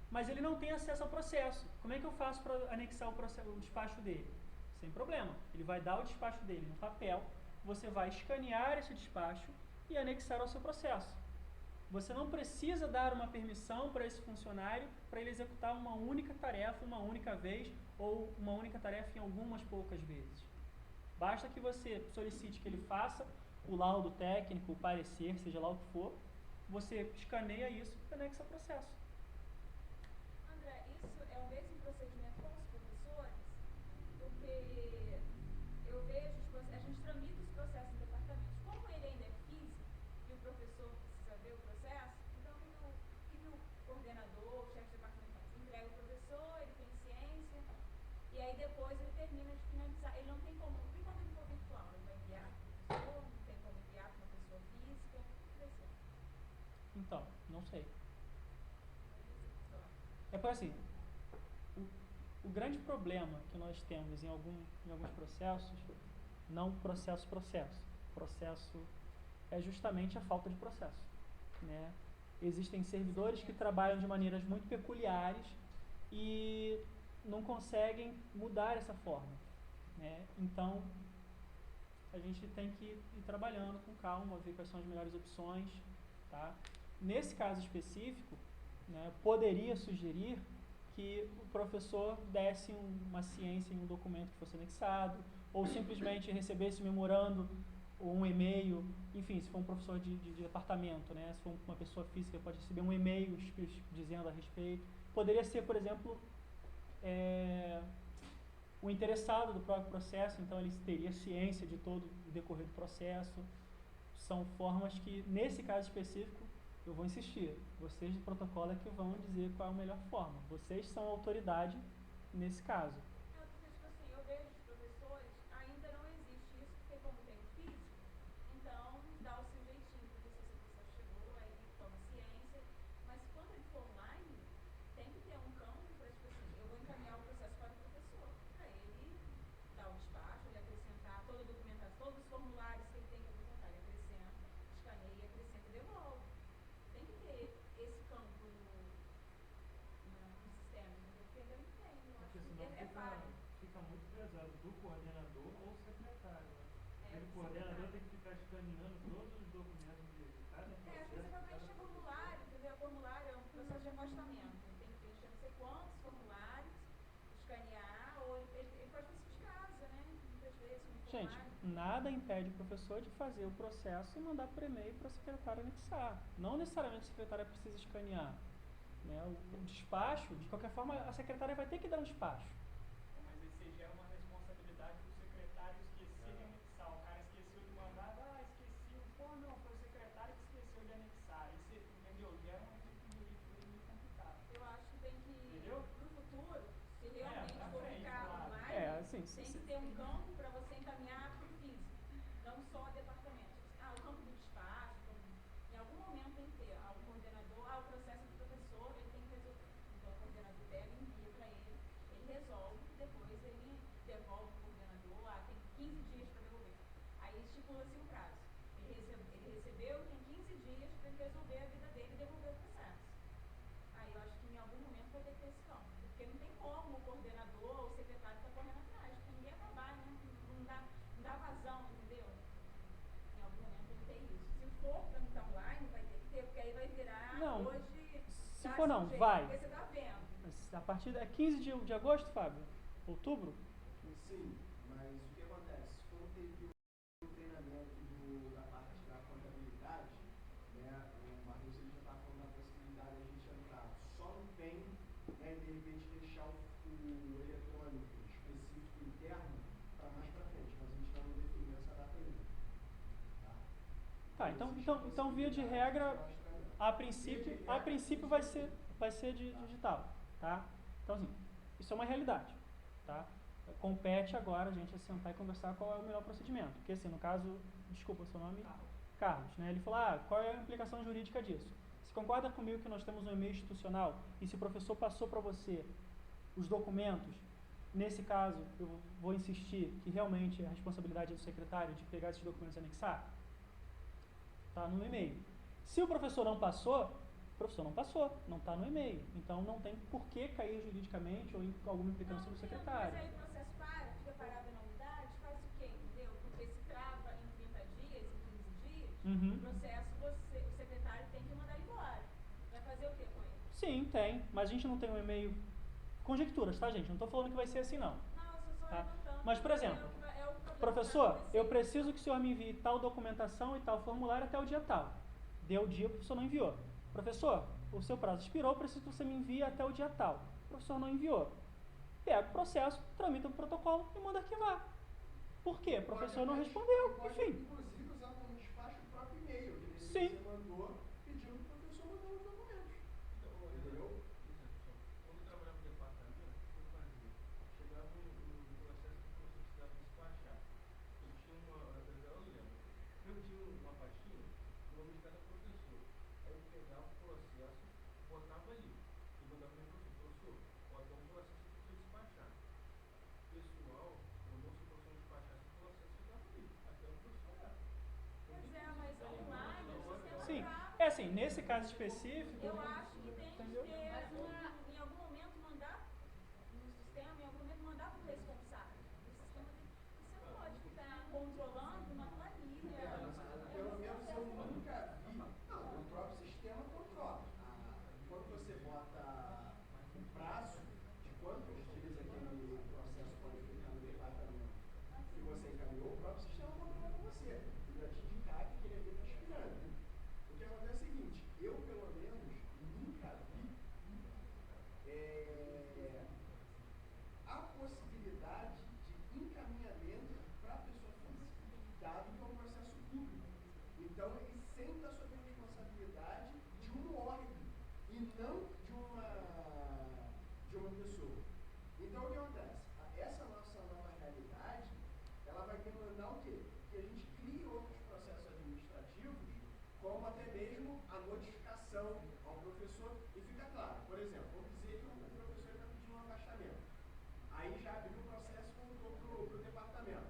Mas ele não tem acesso ao processo. Como é que eu faço para anexar o despacho dele? Sem problema. Ele vai dar o despacho dele no papel, você vai escanear esse despacho e anexar ao seu processo. Você não precisa dar uma permissão para esse funcionário para ele executar uma única tarefa, uma única vez, ou uma única tarefa em algumas poucas vezes. Basta que você solicite que ele faça o laudo técnico, o parecer, seja lá o que for, você escaneia isso e anexa ao processo. André, isso é o mesmo procedimento com os professores? Porque eu vejo, tipo, a gente tramita os processos em departamentos. Como ele ainda é físico e o professor precisa ver o processo, então o que o coordenador, o chefe de departamento faz? Entrega o professor, ele tem ciência, e aí depois ele termina de finalizar. Ele não tem como, e quando ele for virtual, ele vai enviar para o professor, não tem como enviar para uma pessoa física, o que vai ser? Então, não sei. É porque assim, o grande problema que nós temos em alguns processos, não processo, processo é justamente a falta de processo, né? Existem servidores que trabalham de maneiras muito peculiares e não conseguem mudar essa forma, né? Então, a gente tem que ir trabalhando com calma, ver quais são as melhores opções, tá? Nesse caso específico, né, poderia sugerir que o professor desse uma ciência em um documento que fosse anexado, ou simplesmente recebesse um memorando ou um e-mail, enfim, se for um professor de departamento, né, se for uma pessoa física, pode receber um e-mail dizendo a respeito. Poderia ser, por exemplo, o interessado do próprio processo, então ele teria ciência de todo o decorrer do processo. São formas que, nesse caso específico, eu vou insistir, vocês do protocolo é que vão dizer qual é a melhor forma. Vocês são a autoridade nesse caso. É, porque, tipo assim, eu vejo os professores, ainda não existe isso, porque como tem o físico, então dá o seu jeitinho, porque se a pessoa chegou, aí toma ciência, mas quando ele for online, tem que ter um campo para, tipo assim, eu vou encaminhar o processo para o professor, para ele dar o despacho, ele acrescentar toda a documentação, todos os formulários que ele tem que apresentar, ele acrescenta, escaneia, acrescenta e devolve. Tem que ter esse campo no sistema, porque ainda não tem, eu acho que é falho. Fica muito pesado do coordenador ou secretário, né? O coordenador tem que ficar escaneando todos os documentos de cada processo. Você vai preencher formulário, entendeu? O formulário é um processo de afastamento. Ele tem que preencher não sei quantos formulários, escanear, ou ele pode fazer isso de casa, né? Muitas vezes, um Gente, nada impede o professor de fazer o processo e mandar por e-mail para a secretária anexar. Não necessariamente a secretária precisa escanear, né? O despacho, de qualquer forma, a secretária vai ter que dar um despacho. Mas aí você gera uma responsabilidade pro secretário esquecer de anexar. O cara esqueceu de mandar, esqueci. Pô, não, foi o secretário que esqueceu de anexar. Aí você, entendeu? Gera uma equipe jurídica meio complicada. Eu acho que tem que, Entendeu? pro futuro, se realmente pra for frente, ficar claro. online, Assim, tem que ter um campo para você encaminhar para o físico, não só a departamento. O campo do despacho, em algum momento tem que ter o coordenador, o processo do professor, ele tem que resolver. Então o coordenador pega, envia para ele resolve, depois ele devolve o coordenador, tem 15 dias para devolver. Aí estipula-se um prazo. Ele recebeu, tem 15 dias para ele resolver a vida dele e devolver o processo. Aí eu acho que em algum momento vai ter que ter esse campo, porque não tem como o coordenador ou o secretário estar correndo atrás, porque ninguém é trabalho, né? Não dá vazão, entendeu? Em algum momento tem que ter isso. Se for tramitar online, vai ter que ter, porque aí vai virar Não, hoje. se for não, vai. Porque você está vendo. A partir de 15 de agosto, Fábio? outubro? Sim, mas o que acontece? Como teve o treinamento da parte da contabilidade, né, o Marcos já está falando da possibilidade de a gente entrar só no PEN, né, e de repente deixar o eletrônico específico interno para mais para frente, mas a gente não definiu essa data ainda. Tá, então via de regra, a princípio vai ser digital, tá? Então assim, isso é uma realidade, tá? Compete agora a gente sentar e conversar qual é o melhor procedimento. Porque assim, no caso, desculpa, seu nome? Carlos, né? Ele falou, qual é a implicação jurídica disso? Você concorda comigo que nós temos um e-mail institucional e se o professor passou para você os documentos, nesse caso, eu vou insistir que realmente a responsabilidade é do secretário de pegar esses documentos e anexar? Tá no e-mail. Se o professor não passou, não está no e-mail. Então não tem por que cair juridicamente ou em alguma implicância do secretário. Mas aí o processo fica parado na unidade, faz o quê, entendeu? Porque se trava em 30 dias, em 15 dias, o processo o secretário tem que mandar embora. Vai fazer o quê com ele? Sim, tem. Mas a gente não tem um e-mail. Conjecturas, tá, gente? Não estou falando que vai ser assim, não. Não, eu só levantando. Mas, por exemplo, professor, eu preciso que o senhor me envie tal documentação e tal formulário até o dia tal. Deu o dia, o professor não enviou. Professor, o seu prazo expirou, eu preciso que você me envie até o dia tal. O professor não enviou. Pega o processo, tramita o protocolo e manda arquivar. Por quê? O professor não respondeu. Enfim. Inclusive usar como despacho o próprio e-mail que Sim. você mandou, pedindo para o professor mandar os documentos. Entendeu? Quando eu trabalhava no departamento, o que eu fazia? Chegava um processo que o professor precisava despachar. Eu tinha uma pastinha, no nome de cada professor. Aí eu pegava o processo, botava ali. E mandava para o professor, bota um processo que eu preciso despachar. Pessoal, eu não sei se o professor despachar, esse processo ficava ali, até o professor olhar. Pois é, mas online o sistema Sim. trava. É assim, nesse caso específico. Eu acho que tem Entendeu? que ter, em algum momento, mandar no sistema, em algum momento, mandar para o responsável. Você não pode ficar controlando uma planilha. Pelo menos eu nunca vi. Não, o próprio sistema controla. Quando você bota um prazo de quantos dias aquele processo pode ficar no departamento que você encaminhou, o próprio sistema controla para você. Ele vai te indicar que aquele ali está expirando. O que acontece é o seguinte, eu pelo menos nunca vi a possibilidade de encaminhamento para a pessoa física, dado que é um processo público. Então ele sempre está sob a responsabilidade de um órgão e não de uma pessoa. Então o que acontece? Essa nossa nova realidade, ela vai demandar o quê? Que a gente crie outros processos administrativos, como até mesmo a notificação ao professor, e fica claro, por exemplo, vamos dizer que o professor está pedindo um afastamento. Aí já abriu o processo e voltou para o departamento.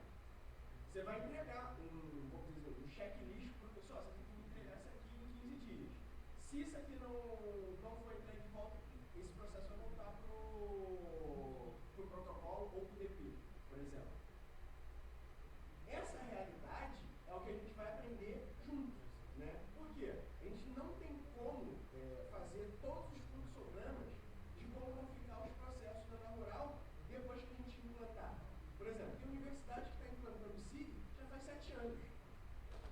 Você vai entregar um checklist para o professor, você tem que me entregar isso aqui em 15 dias. Se isso aqui não for entregue de volta, esse processo vai voltar para o protocolo ou para o DP, por exemplo. Essa realidade é o que a gente vai aprender juntos, né? Por quê? A gente não tem como fazer todos os fluxogramas de como vão ficar os processos da rural depois que a gente implantar. Por exemplo, tem universidade que está implantando o SIG já faz 7 anos,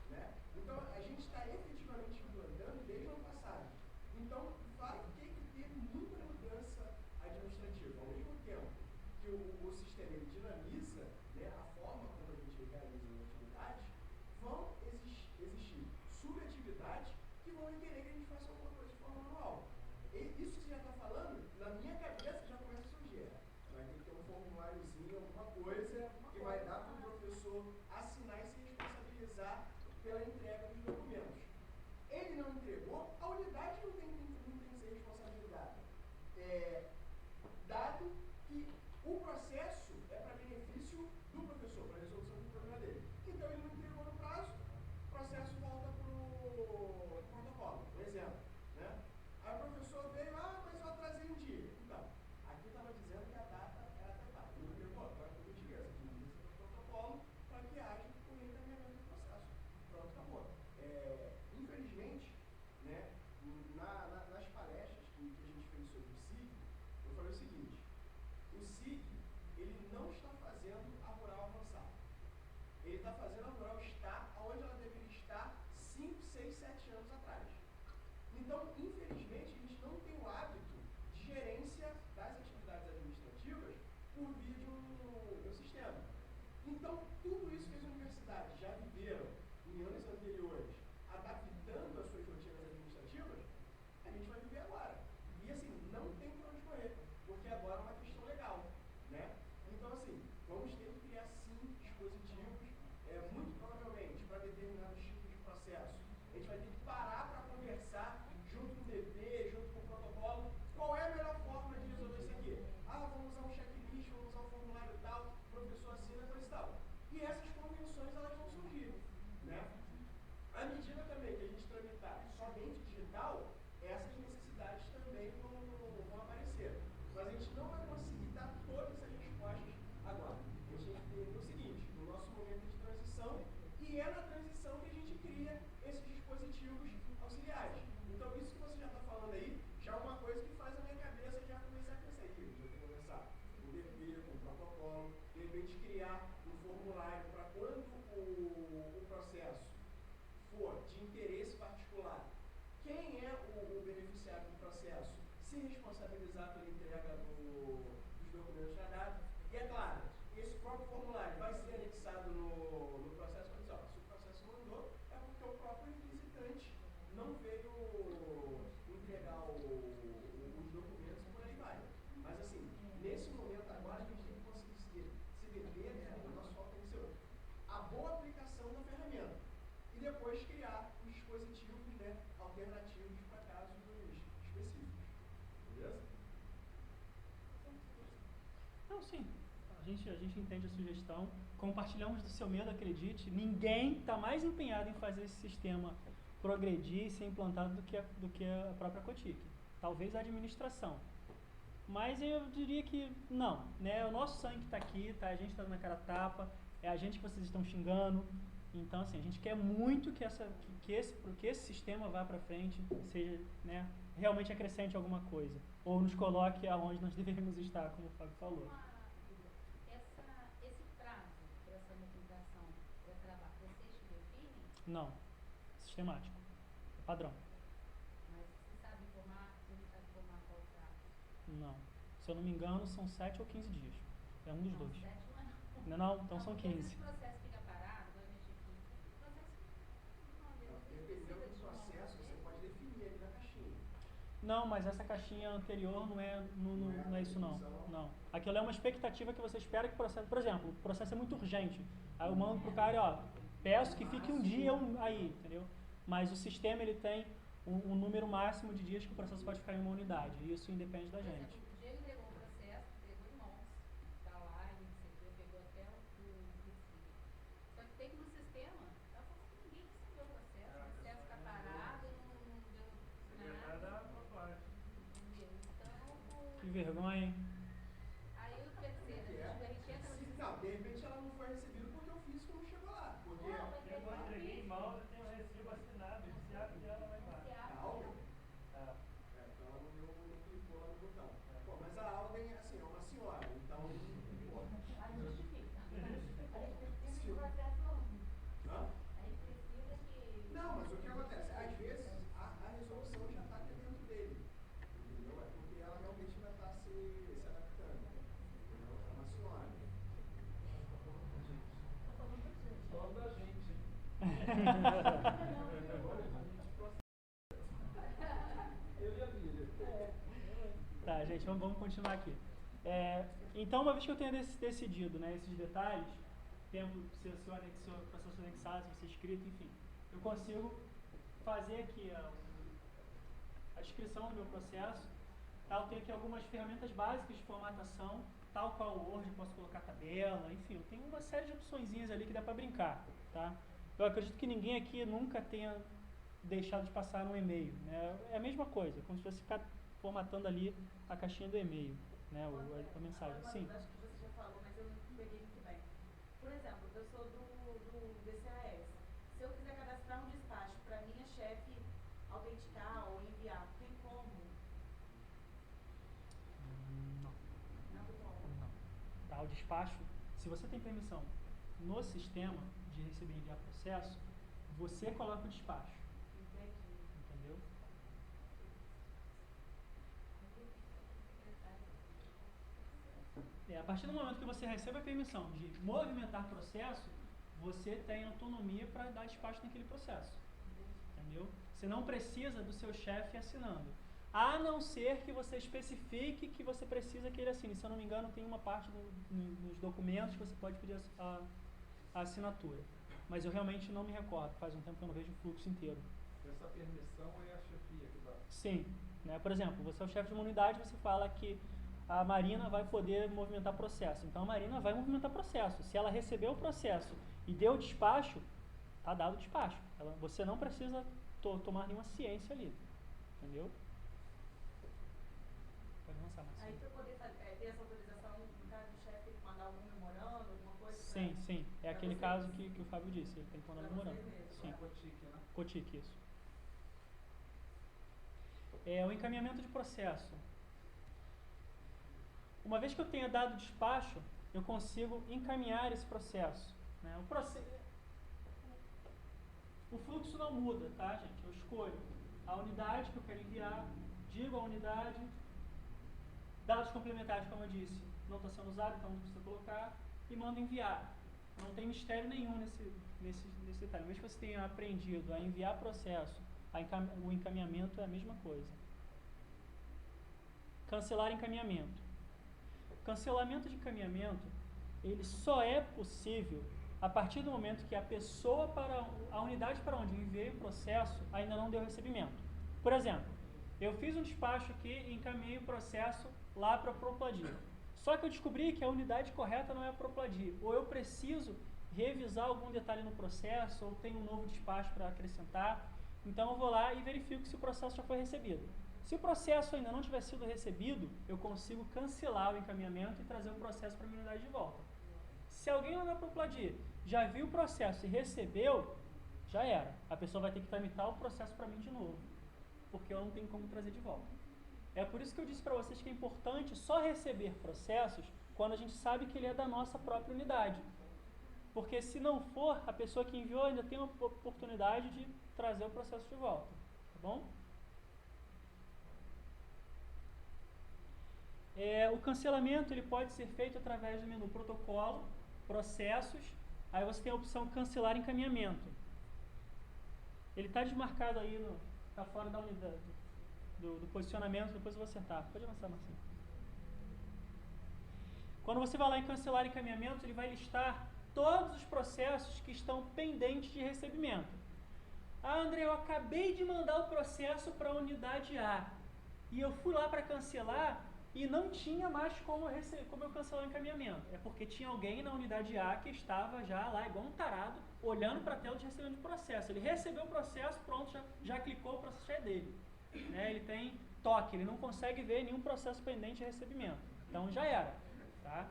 né? Então, a gente está efetivamente implantando desde o ano passado. Então, vai ter que ter muita mudança administrativa. Ao mesmo tempo que o sistema ele dinamiza, né, a forma como a gente realiza as atividades, vão existir subatividades que vão requerer que a gente faça alguma coisa de forma manual. E isso que você já está falando, na minha cabeça já começa a surgir. Vai ter que ter um formuláriozinho, alguma coisa que vai dar para o professor assinar e se responsabilizar pela entrega dos documentos. Ele não entregou, a unidade não tem que ser responsabilizada. Dado que o processo é para benefício do professor, para a resolução do problema dele. Então ele não entregou no prazo, o processo volta para o protocolo, por exemplo. Né? Aí o professor veio, mas eu atrasei um dia. Então, aqui estava dizendo que a data era até tal. Não entregou, agora eu vou dizer, essa mudança no protocolo para que haja o reencaminhamento do processo. Pronto, acabou. Infelizmente, né, nas palestras que a gente fez sobre o SIG, eu falei o seguinte, o SIG, ele não está fazendo a rural avançar. Ele está fazendo a rural estar onde ela deveria estar 5, 6, 7 anos atrás. Então, infelizmente, a gente não tem o hábito de gerência das atividades administrativas por via de um sistema. Então, tudo isso que as universidades já viveram em anos anteriores, adaptando as suas rotinas administrativas, a gente vai viver agora. E assim, não tem para onde correr, porque agora é uma questão legal, né? Então assim, vamos ter que criar sim dispositivos, muito provavelmente para determinados tipos de processo. A gente vai ter que parar para conversar junto com o DP, junto com o protocolo, qual é a melhor forma de resolver isso aqui. Ah, vamos usar um checklist, vamos usar um formulário tal, o professor assina, coisa e tal. E essas convenções, elas vão surgir, né? À medida também que a gente tramitar somente digital, essas necessidades também vão aparecer. Mas a gente não vai conseguir dar todas as respostas agora. A gente tem que entender o seguinte, no nosso momento de transição, e é na transição que a gente cria esses dispositivos auxiliares. Então isso que você já está falando aí, já é uma coisa que faz a minha cabeça já começar a crescer. Já tem que começar com o DP, com o protocolo, de repente criar um formulário para quando o processo for de interesse particular, quem é o beneficiário do processo se responsabilizar pela entrega dos documentos tratados. E é claro, esse próprio formulário vai ser anexado no processo, mas ó, se o processo mandou, é porque o próprio requisitante não veio entregar os documentos e por aí vai. Mas assim, nesse momento agora a gente tem que conseguir se deter, né, o nosso foco tem que ser a boa aplicação da ferramenta. E depois criar os dispositivos, né, alternativos para casos específicos. Beleza? Não, sim. A gente entende a sugestão. Compartilhamos do seu medo, acredite. Ninguém está mais empenhado em fazer esse sistema progredir e ser implantado do que a própria Cotic. Talvez a administração. Mas eu diria que não. Né? O nosso sangue está aqui, tá? A gente está na cara tapa, é a gente que vocês estão xingando. Então, assim, a gente quer muito que esse sistema vá para frente, seja, né, realmente acrescente alguma coisa. Ou nos coloque aonde nós devemos estar, como o Fábio falou. Esse prazo para essa mobilização para travar, vocês que definem? Não. Sistemático. É padrão. Mas você sabe informar qual o prazo? Não. Se eu não me engano, são 7 ou 15 dias. É um dos Não, dois. 7 não é não. Não? Então são porque 15. Esse processo fica parado, vai mexer aqui. O processo Dependendo do processo, você pode definir ele na caixinha. Não, mas essa caixinha anterior não é isso não. Não. Aquilo é uma expectativa que você espera que o processo... Por exemplo, o processo é muito urgente. Aí eu mando pro cara, ó, peço que fique um dia aí, entendeu? Mas o sistema, ele tem um número máximo de dias que o processo pode ficar em uma unidade. E isso independe da gente. O Diego entregou um processo, entregou em mãos, está lá, ele recebeu, pegou até o recibo. Só que tem que no sistema, tá falando que ninguém recebeu o processo está parado, não deu nada. Entendeu? Então, Que vergonha, hein? aí o terceiro, a gente entra no sistema. Não, de repente ela não foi recebida porque o físico não chegou lá. Porque Não, mas Eu entreguei em mão, eu tenho o recibo assinado, você abre e ela vai embora. a Alden, É. então ela não clicou lá no botão. Pô, mas a Alden, assim, é uma senhora, então, pô. Aí justifica. Se o- Hã? Aí precisa que... Não, mas o que acontece? Às vezes a resolução já está aqui dentro dele. Entendeu? É porque ela realmente vai estar se adaptando. Entendeu? É uma senhora. Falando da gente. Eu e a Bíblia. Tá, gente, vamos continuar aqui. Então, uma vez que eu tenha decidido, né, esses detalhes, se o processo anexado, se vai ser escrito, enfim, eu consigo fazer aqui a descrição do meu processo. Tá? Eu tenho aqui algumas ferramentas básicas de formatação, tal qual o Word, eu posso colocar tabela, enfim, eu tenho uma série de opçõezinhas ali que dá para brincar. Tá? Eu acredito que ninguém aqui nunca tenha deixado de passar um e-mail. Né? É a mesma coisa, como se fosse ficar formatando ali a caixinha do e-mail, né? A mensagem. Sim. Acho que você já falou, mas eu não peguei muito bem. Por exemplo, eu sou do DCAS. Se eu quiser cadastrar um despacho para minha chefe autenticar ou enviar, tem como? Não. Não tem como. Não. Tá? o despacho, se você tem permissão no sistema de receber e enviar processo, você coloca o despacho. Entendeu? A partir do momento que você recebe a permissão de movimentar processo, você tem autonomia para dar despacho naquele processo. Entendeu? Você não precisa do seu chefe assinando. A não ser que você especifique que você precisa que ele assine. Se eu não me engano, tem uma parte nos documentos que você pode pedir a assinatura. Mas eu realmente não me recordo. Faz um tempo que eu não vejo o fluxo inteiro. Essa permissão é a chefia que dá? Sim. Né? Por exemplo, você é o chefe de uma unidade, você fala que a Marina vai poder movimentar processo. Então a Marina vai movimentar processo. Se ela recebeu o processo e deu o despacho, está dado o despacho. Você não precisa tomar nenhuma ciência ali. Entendeu? Pode avançar, Marcelo. Aí para poder ter essa autorização, no caso do chefe tem que mandar algum memorando, alguma coisa? Sim, sim. É aquele caso que o Fábio disse. Ele tem que mandar memorando. Sim. É COTIC, né? COTIC, isso. O encaminhamento de processo. Uma vez que eu tenha dado despacho, eu consigo encaminhar esse processo. Né? O fluxo não muda, tá, gente? Eu escolho a unidade que eu quero enviar, digo a unidade, dados complementares, como eu disse, não está sendo usado, então não precisa colocar, e mando enviar. Não tem mistério nenhum nesse detalhe. Mesmo que você tenha aprendido a enviar processo, o encaminhamento é a mesma coisa. Cancelar encaminhamento. Cancelamento de encaminhamento, ele só é possível a partir do momento que a unidade para onde eu enviei o processo ainda não deu recebimento. Por exemplo, eu fiz um despacho aqui e encaminhei o processo lá para a Propladir. Só que eu descobri que a unidade correta não é a Propladir. Ou eu preciso revisar algum detalhe no processo, ou tenho um novo despacho para acrescentar. Então eu vou lá e verifico se o processo já foi recebido. Se o processo ainda não tiver sido recebido, eu consigo cancelar o encaminhamento e trazer o processo para a minha unidade de volta. Se alguém lá na Propladir já viu o processo e recebeu, já era. A pessoa vai ter que tramitar o processo para mim de novo, porque eu não tenho como trazer de volta. É por isso que eu disse para vocês que é importante só receber processos quando a gente sabe que ele é da nossa própria unidade. Porque se não for, a pessoa que enviou ainda tem a oportunidade de trazer o processo de volta. Tá bom? O cancelamento ele pode ser feito através do menu protocolo, processos, aí você tem a opção cancelar encaminhamento. Ele está desmarcado aí, está fora da unidade, do posicionamento, depois eu vou acertar. Pode avançar, Marcinho. Quando você vai lá em cancelar encaminhamento, ele vai listar todos os processos que estão pendentes de recebimento. Ah, André, eu acabei de mandar o processo para a unidade A e eu fui lá para cancelar e não tinha mais como eu cancelar o encaminhamento. É porque tinha alguém na unidade A que estava já lá, igual um tarado, olhando para a tela de recebimento de processo. Ele recebeu o processo, pronto, já clicou, o processo já é dele. Ele tem toque, ele não consegue ver nenhum processo pendente de recebimento. Então já era. Tá?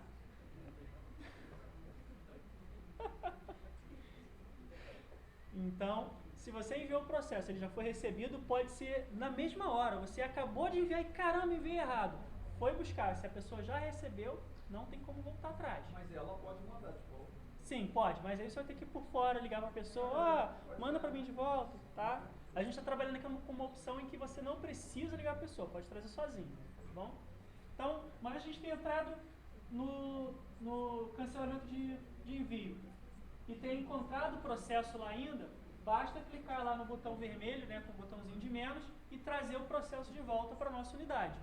Então, se você enviou o processo, ele já foi recebido, pode ser na mesma hora. Você acabou de enviar e caramba, enviei errado. Foi buscar. Se a pessoa já recebeu, não tem como voltar atrás. Mas ela pode mandar de volta. Sim, pode, mas aí você vai ter que ir por fora, ligar para a pessoa, manda para mim de volta, tá? A gente está trabalhando aqui com uma opção em que você não precisa ligar para a pessoa, pode trazer sozinho, tá bom? Então, mas a gente tem entrado no cancelamento de envio e tem encontrado o processo lá ainda, basta clicar lá no botão vermelho, né, com o botãozinho de menos, e trazer o processo de volta para a nossa unidade.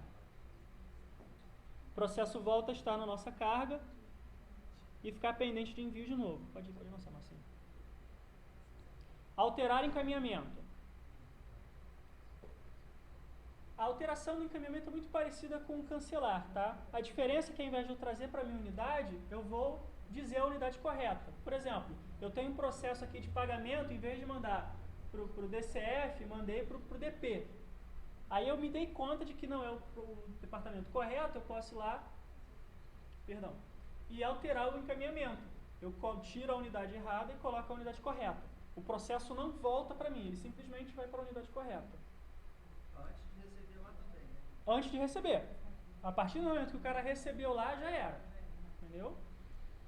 O processo volta a estar na nossa carga e ficar pendente de envio de novo. Pode avançar, Marcinho. Alterar encaminhamento. A alteração do encaminhamento é muito parecida com cancelar, tá? A diferença é que ao invés de eu trazer para a minha unidade, eu vou dizer a unidade correta. Por exemplo, eu tenho um processo aqui de pagamento, em vez de mandar para o DCF, mandei para o DP. Aí eu me dei conta de que não é o departamento correto, eu posso ir lá, e alterar o encaminhamento. Eu tiro a unidade errada e coloco a unidade correta. O processo não volta para mim, ele simplesmente vai para a unidade correta. Antes de receber lá também, né? Antes de receber. A partir do momento que o cara recebeu lá, já era. entendeu?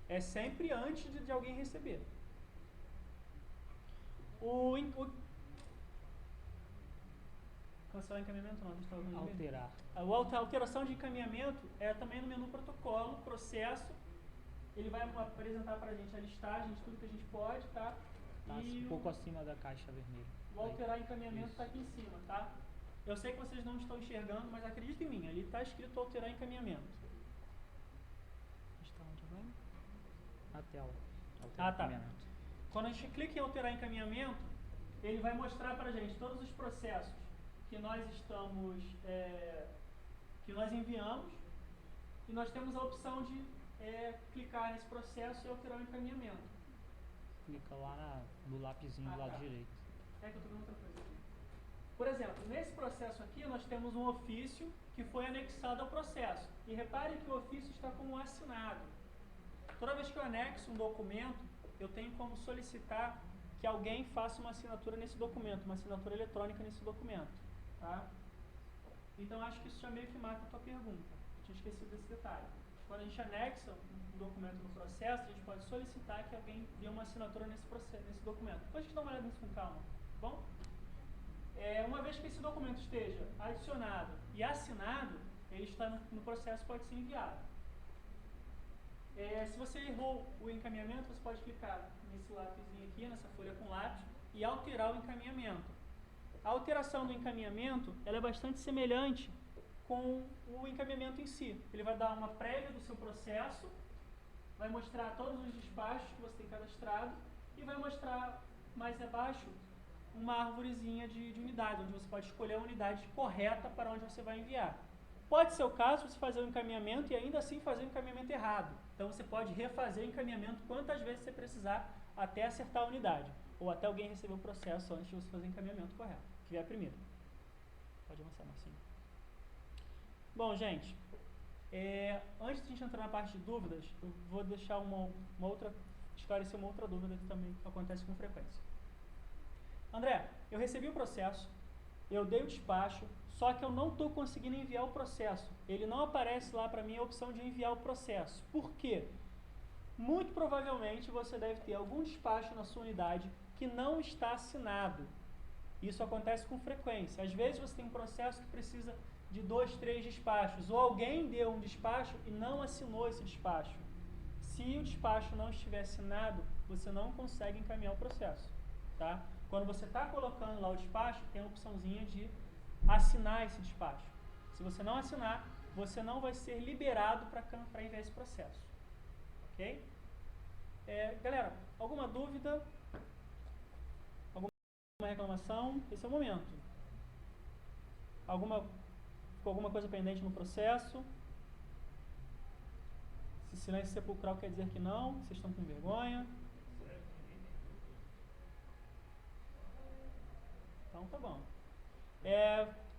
É sempre antes de alguém receber. Cancelar encaminhamento não, a gente estava falando de Alterar. A alteração de encaminhamento é também no menu protocolo, processo. Ele vai apresentar para a gente a listagem de tudo que a gente pode, tá? Tá E um pouco acima da caixa vermelha. o alterar encaminhamento está aqui em cima, tá? Eu sei que vocês não estão enxergando, mas acredita em mim, ali está escrito alterar encaminhamento. Está onde vai? Na tela. Ah, tá. Quando a gente clica em alterar encaminhamento, ele vai mostrar para a gente todos os processos que nós estamos, que nós enviamos, e nós temos a opção de clicar nesse processo e alterar o encaminhamento. Clica lá no lapisinho do lado direito. É que eu estou vendo outra coisa aqui. Por exemplo, nesse processo aqui nós temos um ofício que foi anexado ao processo. E repare que o ofício está como assinado. Toda vez que eu anexo um documento, eu tenho como solicitar que alguém faça uma assinatura nesse documento, uma assinatura eletrônica nesse documento. Tá? Então acho que isso já meio que mata a tua pergunta. Eu tinha esquecido desse detalhe. Quando a gente anexa um documento no processo, a gente pode solicitar que alguém dê uma assinatura nesse documento. Depois a gente dá uma olhada nisso com calma. Tá bom? Uma vez que esse documento esteja adicionado e assinado, ele está no processo, pode ser enviado. Se você errou o encaminhamento, você pode clicar nesse lápisinho aqui, nessa folha com lápis, e alterar o encaminhamento. A alteração do encaminhamento ela é bastante semelhante com o encaminhamento em si. Ele vai dar uma prévia do seu processo, vai mostrar todos os despachos que você tem cadastrado e vai mostrar mais abaixo uma árvorezinha de unidade, onde você pode escolher a unidade correta para onde você vai enviar. Pode ser o caso de você fazer o encaminhamento e ainda assim fazer o encaminhamento errado. Então você pode refazer o encaminhamento quantas vezes você precisar até acertar a unidade. Ou até alguém receber o processo antes de você fazer o encaminhamento correto, que vier primeiro. Pode avançar, Marcinho. Bom, gente, antes de a gente entrar na parte de dúvidas, eu vou deixar esclarecer uma outra dúvida que também acontece com frequência. André, eu recebi o processo, eu dei o despacho, só que eu não estou conseguindo enviar o processo. Ele não aparece lá para mim a opção de enviar o processo. Por quê? Muito provavelmente você deve ter algum despacho na sua unidade que não está assinado. Isso acontece com frequência. Às vezes você tem um processo que precisa de 2, 3 despachos, ou alguém deu um despacho e não assinou esse despacho. Se o despacho não estiver assinado, você não consegue encaminhar o processo. Tá? Quando você está colocando lá o despacho, tem a opçãozinha de assinar esse despacho. Se você não assinar, você não vai ser liberado para enviar esse processo. Ok? Galera, alguma dúvida? Alguma reclamação? Esse é o momento. Ficou alguma coisa pendente no processo? Se silêncio sepulcral quer dizer que não, vocês estão com vergonha. Então tá bom.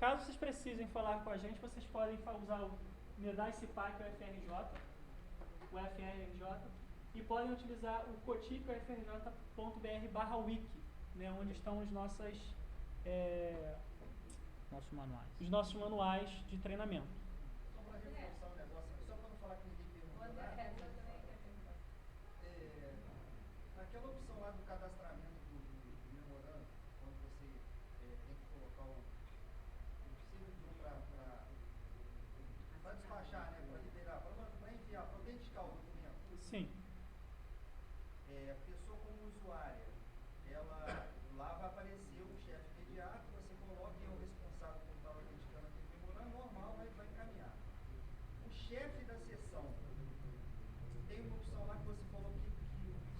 Caso vocês precisem falar com a gente, vocês podem me dar esse PAC, o FRJ, e podem utilizar o cotico.frj.br/wiki, né, onde estão os nossos manuais de treinamento. Só para reforçar o negócio, só para não falar que ninguém perguntou nada. Naquela opção lá do cadastramento do memorando, quando você tem que colocar o servidor para despachar, né, para liberar, para enviar, para autenticar o documento. Sim. A pessoa como usuária, ela lá vai aparecer o chefe imediato, você coloca quem é o responsável por estar autenticando aquele memorando, normal, vai encaminhar. O chefe da sessão, tem uma opção lá que você falou que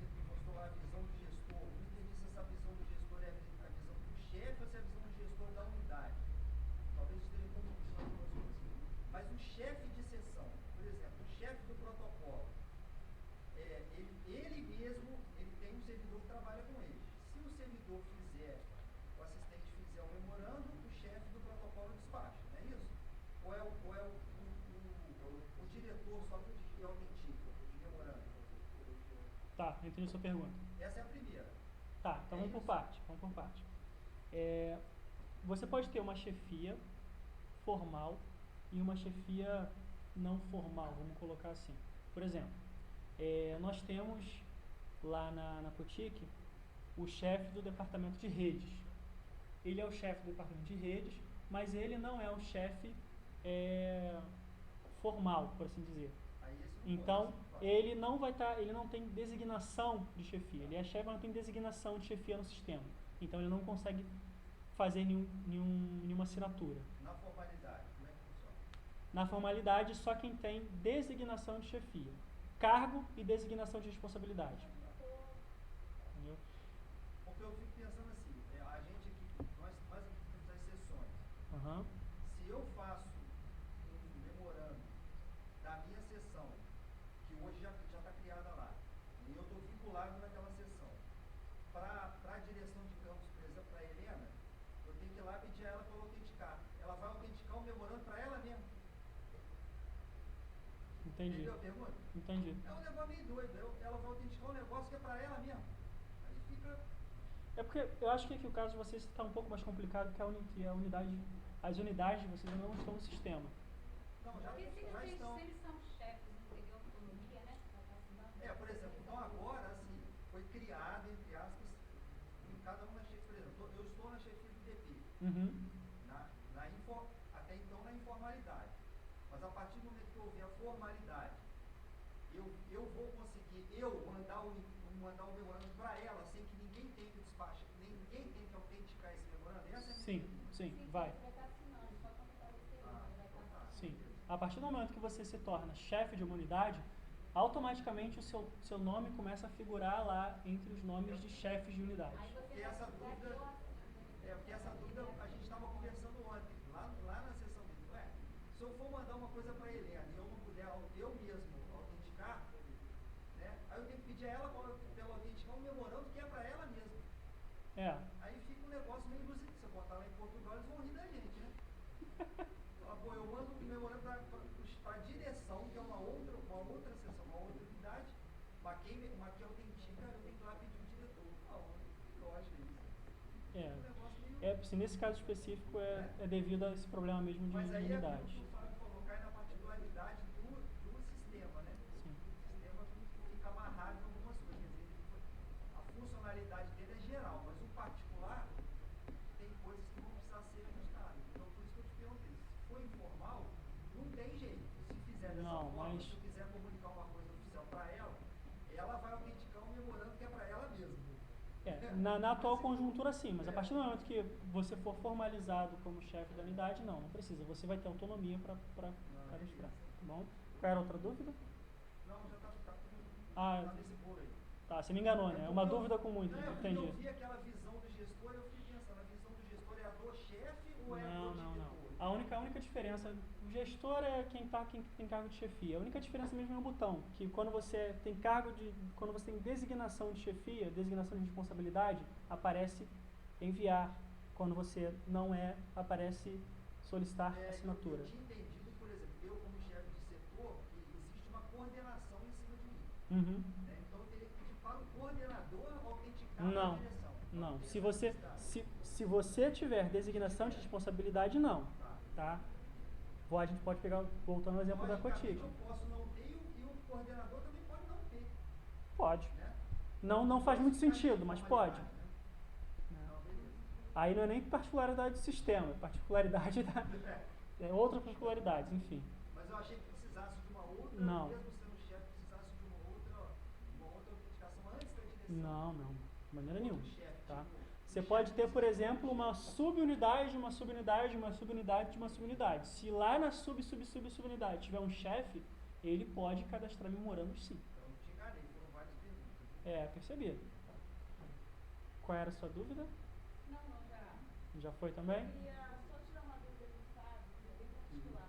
você mostrou lá a visão do gestor. Não entendi se essa visão do gestor é a visão do chefe ou se é a visão do gestor da unidade. Talvez esteja confundindo as duas coisas. Mas o chefe de sessão, por exemplo, o chefe do protocolo, ele mesmo tem um servidor que trabalha com ele. Se o servidor o assistente fizer o memorando, o chefe do protocolo despacha, não é isso? Ou é o diretor só que autentica o memorando? Tá, entendi a sua pergunta. Essa é a primeira. Tá, então vamos por parte. Você pode ter uma chefia formal e uma chefia não formal, vamos colocar assim. Por exemplo, nós temos lá na Cotic o chefe do departamento de redes. Ele é o chefe do departamento de redes, mas ele não é o chefe formal, por assim dizer. Aí esse não Então, pode, esse não pode. ele não vai estar, ele não tem designação de chefia. Ele é chefe, mas não tem designação de chefia no sistema. Então, ele não consegue fazer nenhuma assinatura. Na formalidade, como é que funciona? Na formalidade, só quem tem designação de chefia. Cargo e designação de responsabilidade. Entendeu? Porque eu fico pensando assim, a gente aqui, nós aqui temos as sessões. Aham. Se eu faço um memorando da minha sessão, que hoje já está criada lá, e eu estou vinculado naquela sessão, para a direção de campus, por exemplo, para a Helena, eu tenho que ir lá pedir a ela para autenticar. Ela vai autenticar o memorando para ela mesma. Entendi. Entendeu a pergunta? Entendi. É um negócio meio doido. Ela vai autenticar um negócio que é para ela mesma. Aí fica... É porque eu acho que aqui o caso de vocês está um pouco mais complicado que a unidade. As unidades de vocês ainda não estão no sistema. Não, já Porque se estão. eles são chefes, não teria autonomia, né? Pra tá assinando. Por exemplo, então agora, assim, foi criado, entre aspas, em cada um na chefia. Por exemplo, eu estou na chefia do DP, Uhum. até então na informalidade. Mas a partir do momento que eu houver a formalidade, eu vou conseguir, mandar o memorando para ela, sem que ninguém tenha que despachar, ninguém tenha que autenticar esse memorando. Essa é a minha Sim, pergunta. sim, Sim, vai. Vai estar assinando, só quando está recebendo, vai estar assinando. Sim. A partir do momento que você se torna chefe de uma unidade, automaticamente o seu nome começa a figurar lá entre os nomes de chefes de unidades. Aí você Porque vai essa precisar dúvida, que eu assine. porque essa dúvida a gente estava conversando ontem, lá na sessão dele. Se eu for mandar uma coisa para a Helena e eu não puder eu mesmo autenticar, né, aí eu tenho que pedir a ela para ela autenticar um memorando que é para ela mesma. É. Aí fica um negócio meio ilusitado. Se eu botar lá em Portugal, eles vão rir da gente, né? Pô, eu mando um memorando para a direção, que é uma outra sessão, uma outra unidade, mas quem autentica, eu tenho que ir lá pedir o diretor. Não lógico isso. É. Um negócio meio... Assim, nesse caso específico é devido a esse problema mesmo de Mas aí é unidade. aquilo que o Fábio falou, cai na particularidade do sistema, né? Sim. O sistema fica amarrado em algumas coisas. Quer dizer, a funcionalidade dele é geral, mas o particular tem coisas que vão precisar ser ajustadas. Então, por isso que eu te perguntei. Se for informal, não tem jeito. Se fizer dessa Não, forma, mas- se eu quiser comunicar uma coisa oficial para ela vai autenticar um memorando que é para ela mesma. Na atual conjuntura sim, mas a partir do momento que você for formalizado como chefe da unidade, não precisa. Você vai ter autonomia para cadastrar, tá bom? Qual era a outra dúvida? Não, já Ah, tá nesse bolo aí. tá, você me enganou, né? É uma dúvida com muito, Não, entendi. eu vi aquela visão do gestor, eu fiquei pensando, a visão do gestor é a do chefe ou é a Não, do não, diretor? não. A única diferença, o gestor é quem tem cargo de chefia. A única diferença mesmo é o botão, que quando você tem quando você tem designação de chefia, designação de responsabilidade, aparece enviar. Quando você não aparece solicitar assinatura. Eu tinha entendido, por exemplo, eu como chefe de setor, que existe uma coordenação em cima de mim. Uhum. Né? Então eu teria que pedir para o coordenador autenticar Não, a direção. não. tem Se essa você, necessidade. se você tiver designação de responsabilidade, não. Tá? A gente pode pegar, voltando ao exemplo da Logicamente, Cotic. eu posso não ter e o coordenador também pode não ter. Pode. Né? Não faz muito sentido, mas pode. Né? Não, beleza. Aí não é nem particularidade do sistema, é particularidade outras particularidades, enfim. Mas eu achei que precisasse de uma outra, Não. mesmo sendo chefe, precisasse de uma outra autenticação antes da direção. Não, de maneira nenhuma. Chefe, Tá? tipo, Você o pode chefe ter, do por setor, exemplo, uma subunidade de uma subunidade, de uma subunidade, de uma subunidade. Se lá na subunidade tiver um chefe, ele pode cadastrar memorandos sim. Então, te enganei, foram várias perguntas. Percebi. Qual era a sua dúvida? Não, já. Já foi também? Eu queria só tirar uma dúvida do Fábio, que é bem particular.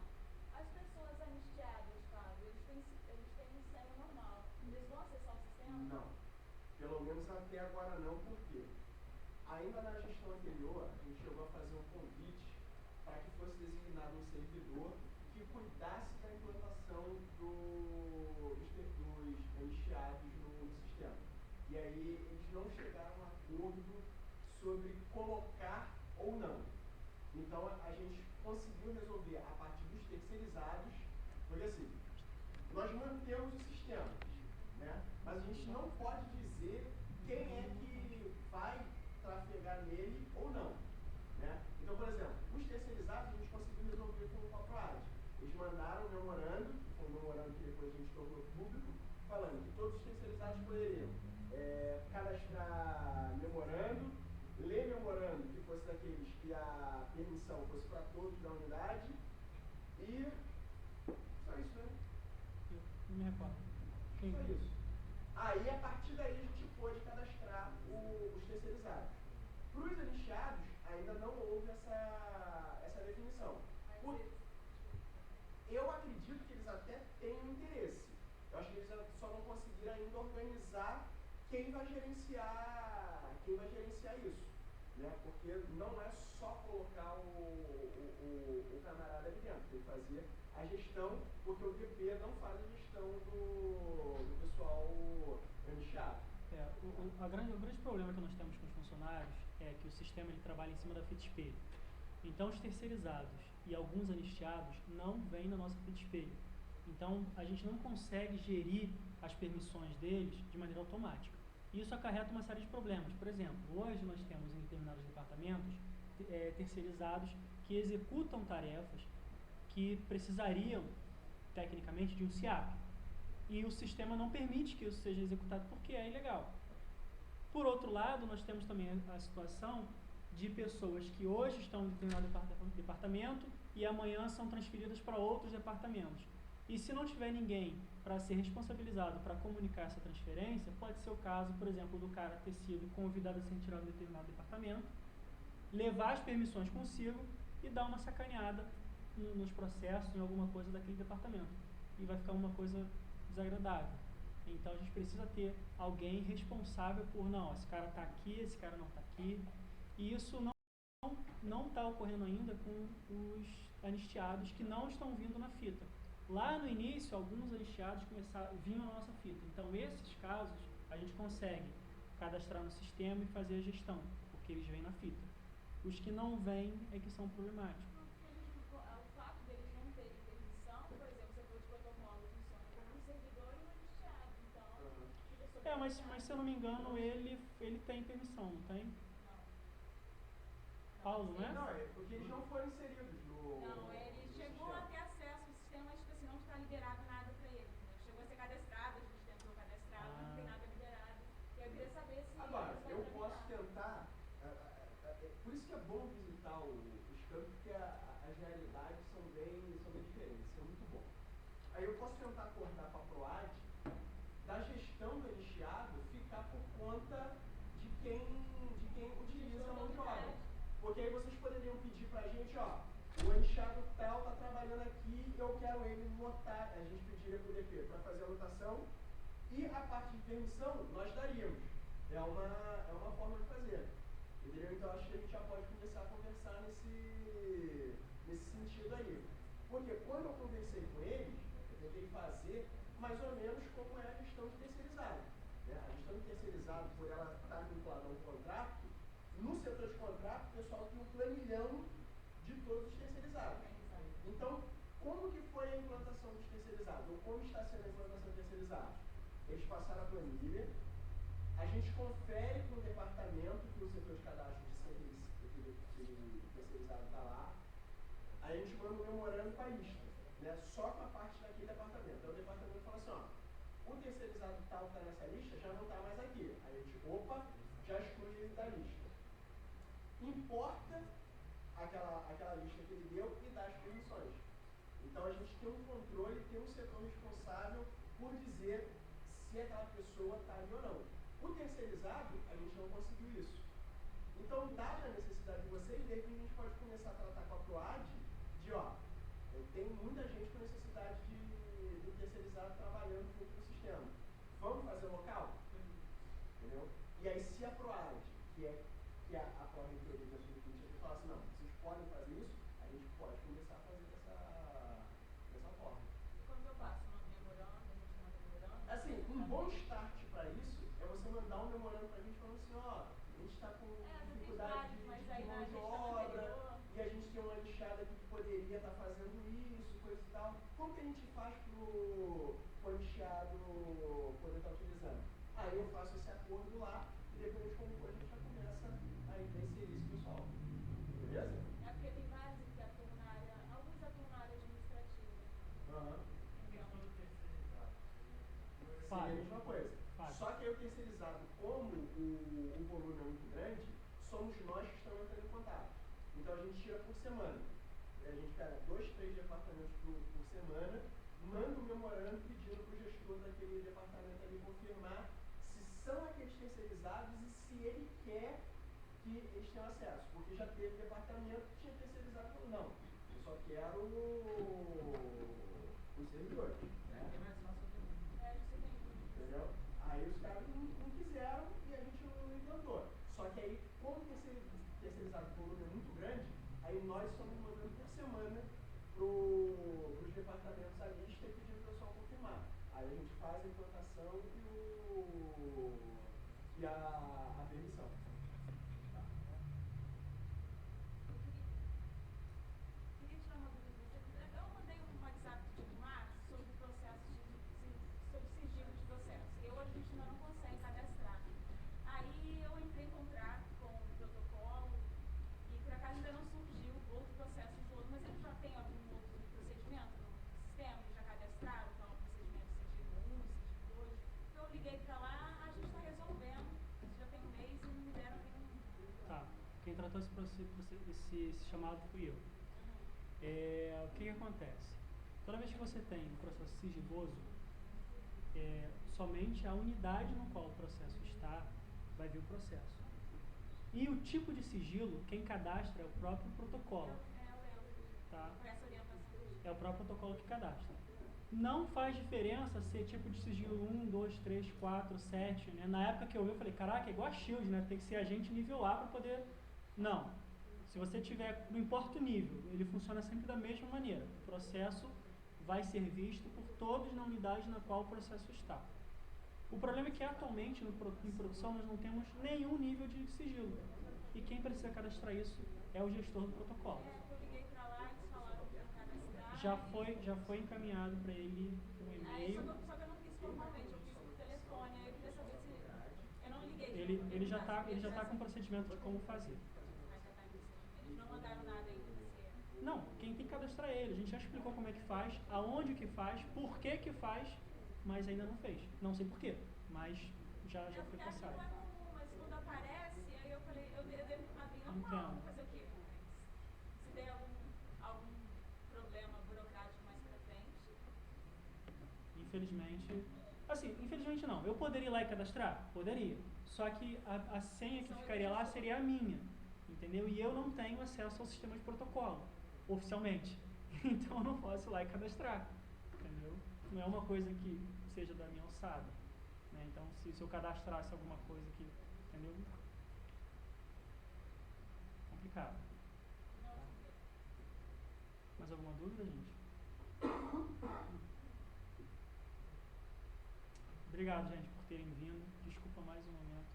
As pessoas anistiadas, Fábio, eles têm um sistema normal. Eles vão acessar o sistema? Não. Pelo menos até agora não, por quê? Ainda na gestão anterior, a gente chegou a fazer um convite para que fosse designado um servidor que cuidasse da implantação dos anistiados no sistema. E aí eles não chegaram a acordo sobre colocar ou não. Então a gente conseguiu resolver a partir dos terceirizados, porque assim, nós mantemos o sistema, né? Mas a gente não pode dizer quem é que vai trafegar nele ou não, né? Então, por exemplo, os terceirizados a gente conseguiu resolver com a PROAD. Eles mandaram um memorando, foi um memorando que depois a gente tornou público, falando que todos os terceirizados poderiam cadastrar memorando, ler memorando, que fosse daqueles que a permissão fosse para todos da unidade, e só isso, né? Não me recordo. Só isso. Aí, a partir daí, a gente pôde cadastrar os terceirizados. Para os anistiados, ainda não houve essa definição. Eu acredito que eles até tenham interesse. Eu acho que eles só não conseguiram ainda organizar quem vai gerenciar isso, né? Porque não é só colocar o camarada ali dentro, tem que fazer a gestão, porque o DP não faz a gestão do pessoal anistiado. O grande problema que nós temos com os funcionários é que o sistema ele trabalha em cima da fita espelho. Então, os terceirizados e alguns anistiados não vêm na nossa fita espelho. Então, a gente não consegue gerir as permissões deles de maneira automática. Isso acarreta uma série de problemas. Por exemplo, hoje nós temos em determinados departamentos terceirizados que executam tarefas que precisariam, tecnicamente, de um SIAP. E o sistema não permite que isso seja executado porque é ilegal. Por outro lado, nós temos também a situação de pessoas que hoje estão em determinado departamento e amanhã são transferidas para outros departamentos. E se não tiver ninguém para ser responsabilizado para comunicar essa transferência, pode ser o caso, por exemplo, do cara ter sido convidado a ser retirado de determinado departamento, levar as permissões consigo e dar uma sacaneada nos processos, em alguma coisa daquele departamento. E vai ficar uma coisa desagradável. Então a gente precisa ter alguém responsável por, não, esse cara está aqui, esse cara não está aqui. E isso não está ocorrendo ainda com os anistiados que não estão vindo na fita. Lá no início, alguns anistiados vinham na nossa fita. Então, esses casos, a gente consegue cadastrar no sistema e fazer a gestão, porque eles vêm na fita. Os que não vêm é que são problemáticos. O fato deles não terem permissão, por exemplo, você falou de protocolo, funciona como um servidor e um anistiado. Então, mas se eu não me engano, ele tem permissão, não tem? Paulo, né? Não, é porque eles não foram inseridos no... Não, ele chegou a ter acesso ao sistema, mas tipo assim, não está liberado nada para ele. Chegou a ser cadastrado, a gente tentou cadastrado, mas não tem nada liberado. E eu queria saber se... Agora, eu posso tentar... por isso que é bom visitar os campos, porque as realidades são bem diferentes, isso é muito bom. Aí eu posso tentar acordar com a PROAD da gestão do anistiado ficar por conta de quem utiliza a mão de obra. Porque aí vocês poderiam pedir pra gente, ó, o anistiado tal tá trabalhando aqui, eu quero ele notar, a gente pediria pro DP para fazer a anotação, e a parte de permissão nós daríamos. É uma forma de fazer. Entendeu? Então acho que a gente já pode começar a conversar nesse sentido aí. Porque quando eu conversei com eles, eu tentei fazer mais ou menos como é a gestão de terceirizado. Né? A gestão de terceirizado, por ela estar vinculada a um contrato, no setor de contrato, o pessoal tem um planilhão de todos os terceirizados. Então, como que foi a implantação dos terceirizados? Ou como está sendo a implantação dos terceirizados? Eles passaram a planilha, a gente confere com o departamento que o setor de cadastro de aquele terceirizado está lá, aí a gente manda um memorando com a lista, né? Só com a parte daquele departamento. Então o departamento fala assim, ó, o terceirizado tal que está nessa lista já não está mais aqui. Aí a gente, já exclui ele da lista. Importa aquela lista que ele deu e dá as permissões. Então a gente tem um controle, tem um setor responsável por dizer se aquela pessoa está ali ou não. O terceirizado, a gente não conseguiu isso. Então, dada a necessidade de vocês, de repente a gente pode começar a tratar com a PROAD de, ó, tem muita gente com necessidade do terceirizado trabalhando dentro do sistema. Vamos fazer local? Entendeu? E aí, se a PROAD, que é a pró-reitoria de assunto político, fala assim, não, vocês podem fazer isso, a gente pode começar a fazer dessa forma. Como que eu faço? Mando memorando, a gente manda memorando? Assim, um bom start para isso é você mandar um memorando para a gente falando assim, ó, a gente está com dificuldade de mão de obra, e a gente tem uma lixada aqui que poderia estar fazendo isso, coisa e tal. Como que a gente faz quantiado poder estar utilizando. Aí eu faço esse acordo lá e depois, como for, a gente já começa a inserir esse pessoal. Beleza? É porque tem vários que atuam na área, alguns atuam na área administrativa. Aham. Questão do terceirizado. Seria a mesma coisa. Fácil. Só que aí o terceirizado, como o volume é muito grande, somos nós que estamos entrando em contato. Então a gente tira por semana. A gente pega 2, 3 departamentos por semana, manda um memorando pedindo para o gestor daquele departamento ali confirmar se são aqueles terceirizados e se ele quer que eles tenham acesso. Porque já teve departamento que tinha terceirizado e falou, não, eu só quero os servidores. Né? Entendeu? Aí os caras não quiseram e a gente não inventou. Só que aí, como terceirizado o volume é muito grande, aí nós estamos mandando por semana para os departamentos a lista e pedindo para o pessoal confirmar. Aí a gente faz a implantação e a permissão. Tá? Queria tirar uma dúvida de você. Eu mandei um WhatsApp de março sobre o processo sobre sigilo de processo. E hoje a gente ainda não consegue cadastrar. Aí eu entrei em contrato com o protocolo e por acaso ainda não surgiu outro processo de outro, mas eles já têm algum outro procedimento no sistema, eles já cadastraram, então o procedimento sigilo 1, sigilo 2. Então eu liguei para lá, a gente está resolvendo, já tem um mês e não me deram nenhum. Tá. Quem tratou esse chamado fui eu. O que acontece? Toda vez que você tem um processo sigiloso, somente a unidade no qual o processo está vai ver o processo. E o tipo de sigilo, quem cadastra é o próprio protocolo. Tá? Por essa orientação. É o próprio protocolo que cadastra. Não faz diferença ser tipo de sigilo 1, 2, 3, 4, 7, né? Na época que eu vi, eu falei, caraca, é igual a Shield, né? Tem que ser agente nível A para poder... Não. Se você tiver, não importa o nível, ele funciona sempre da mesma maneira. O processo vai ser visto por todos na unidade na qual o processo está. O problema é que atualmente, em produção, nós não temos nenhum nível de sigilo. E quem precisa cadastrar isso é o gestor do protocolo. Eu liguei para lá e eles falaram que ia cadastrar. Já foi encaminhado para ele um Aí, e-mail. só que eu não fiz formalmente, eu fiz por telefone. Aí eu queria saber se... Eu não liguei. Ele já está com o procedimento de como fazer. Eles não mandaram nada ainda nesse... Não, quem tem que cadastrar é ele. A gente já explicou como é que faz, aonde que faz, por que faz, mas ainda não fez. Não sei por quê, mas já foi passado. Não é comum, mas quando aparece, aí eu falei, eu devo abrir normal, Então. fazer o quê? Se der algum problema burocrático mais pra frente. Infelizmente não. Eu poderia ir lá e cadastrar? Poderia. Só que a senha que ficaria lá seria a minha. Entendeu? E eu não tenho acesso ao sistema de protocolo, oficialmente. Então eu não posso ir lá e cadastrar. Entendeu? Não é uma coisa que seja da minha alçada. Né? Então, se eu cadastrasse alguma coisa que... Entendeu? Complicado. Mais alguma dúvida, gente? Obrigado, gente, por terem vindo. Desculpa mais um momento.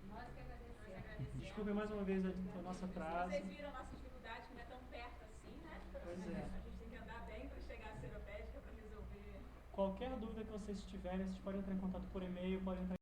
Nós que agradecemos. Desculpe mais uma vez o nosso atraso. Vocês viram a nossa dificuldade, que não é tão perto assim, né? Pois é. A gente tem que andar bem para chegar à seropédica para resolver. Qualquer dúvida que vocês tiverem, vocês podem entrar em contato por e-mail, podem entrar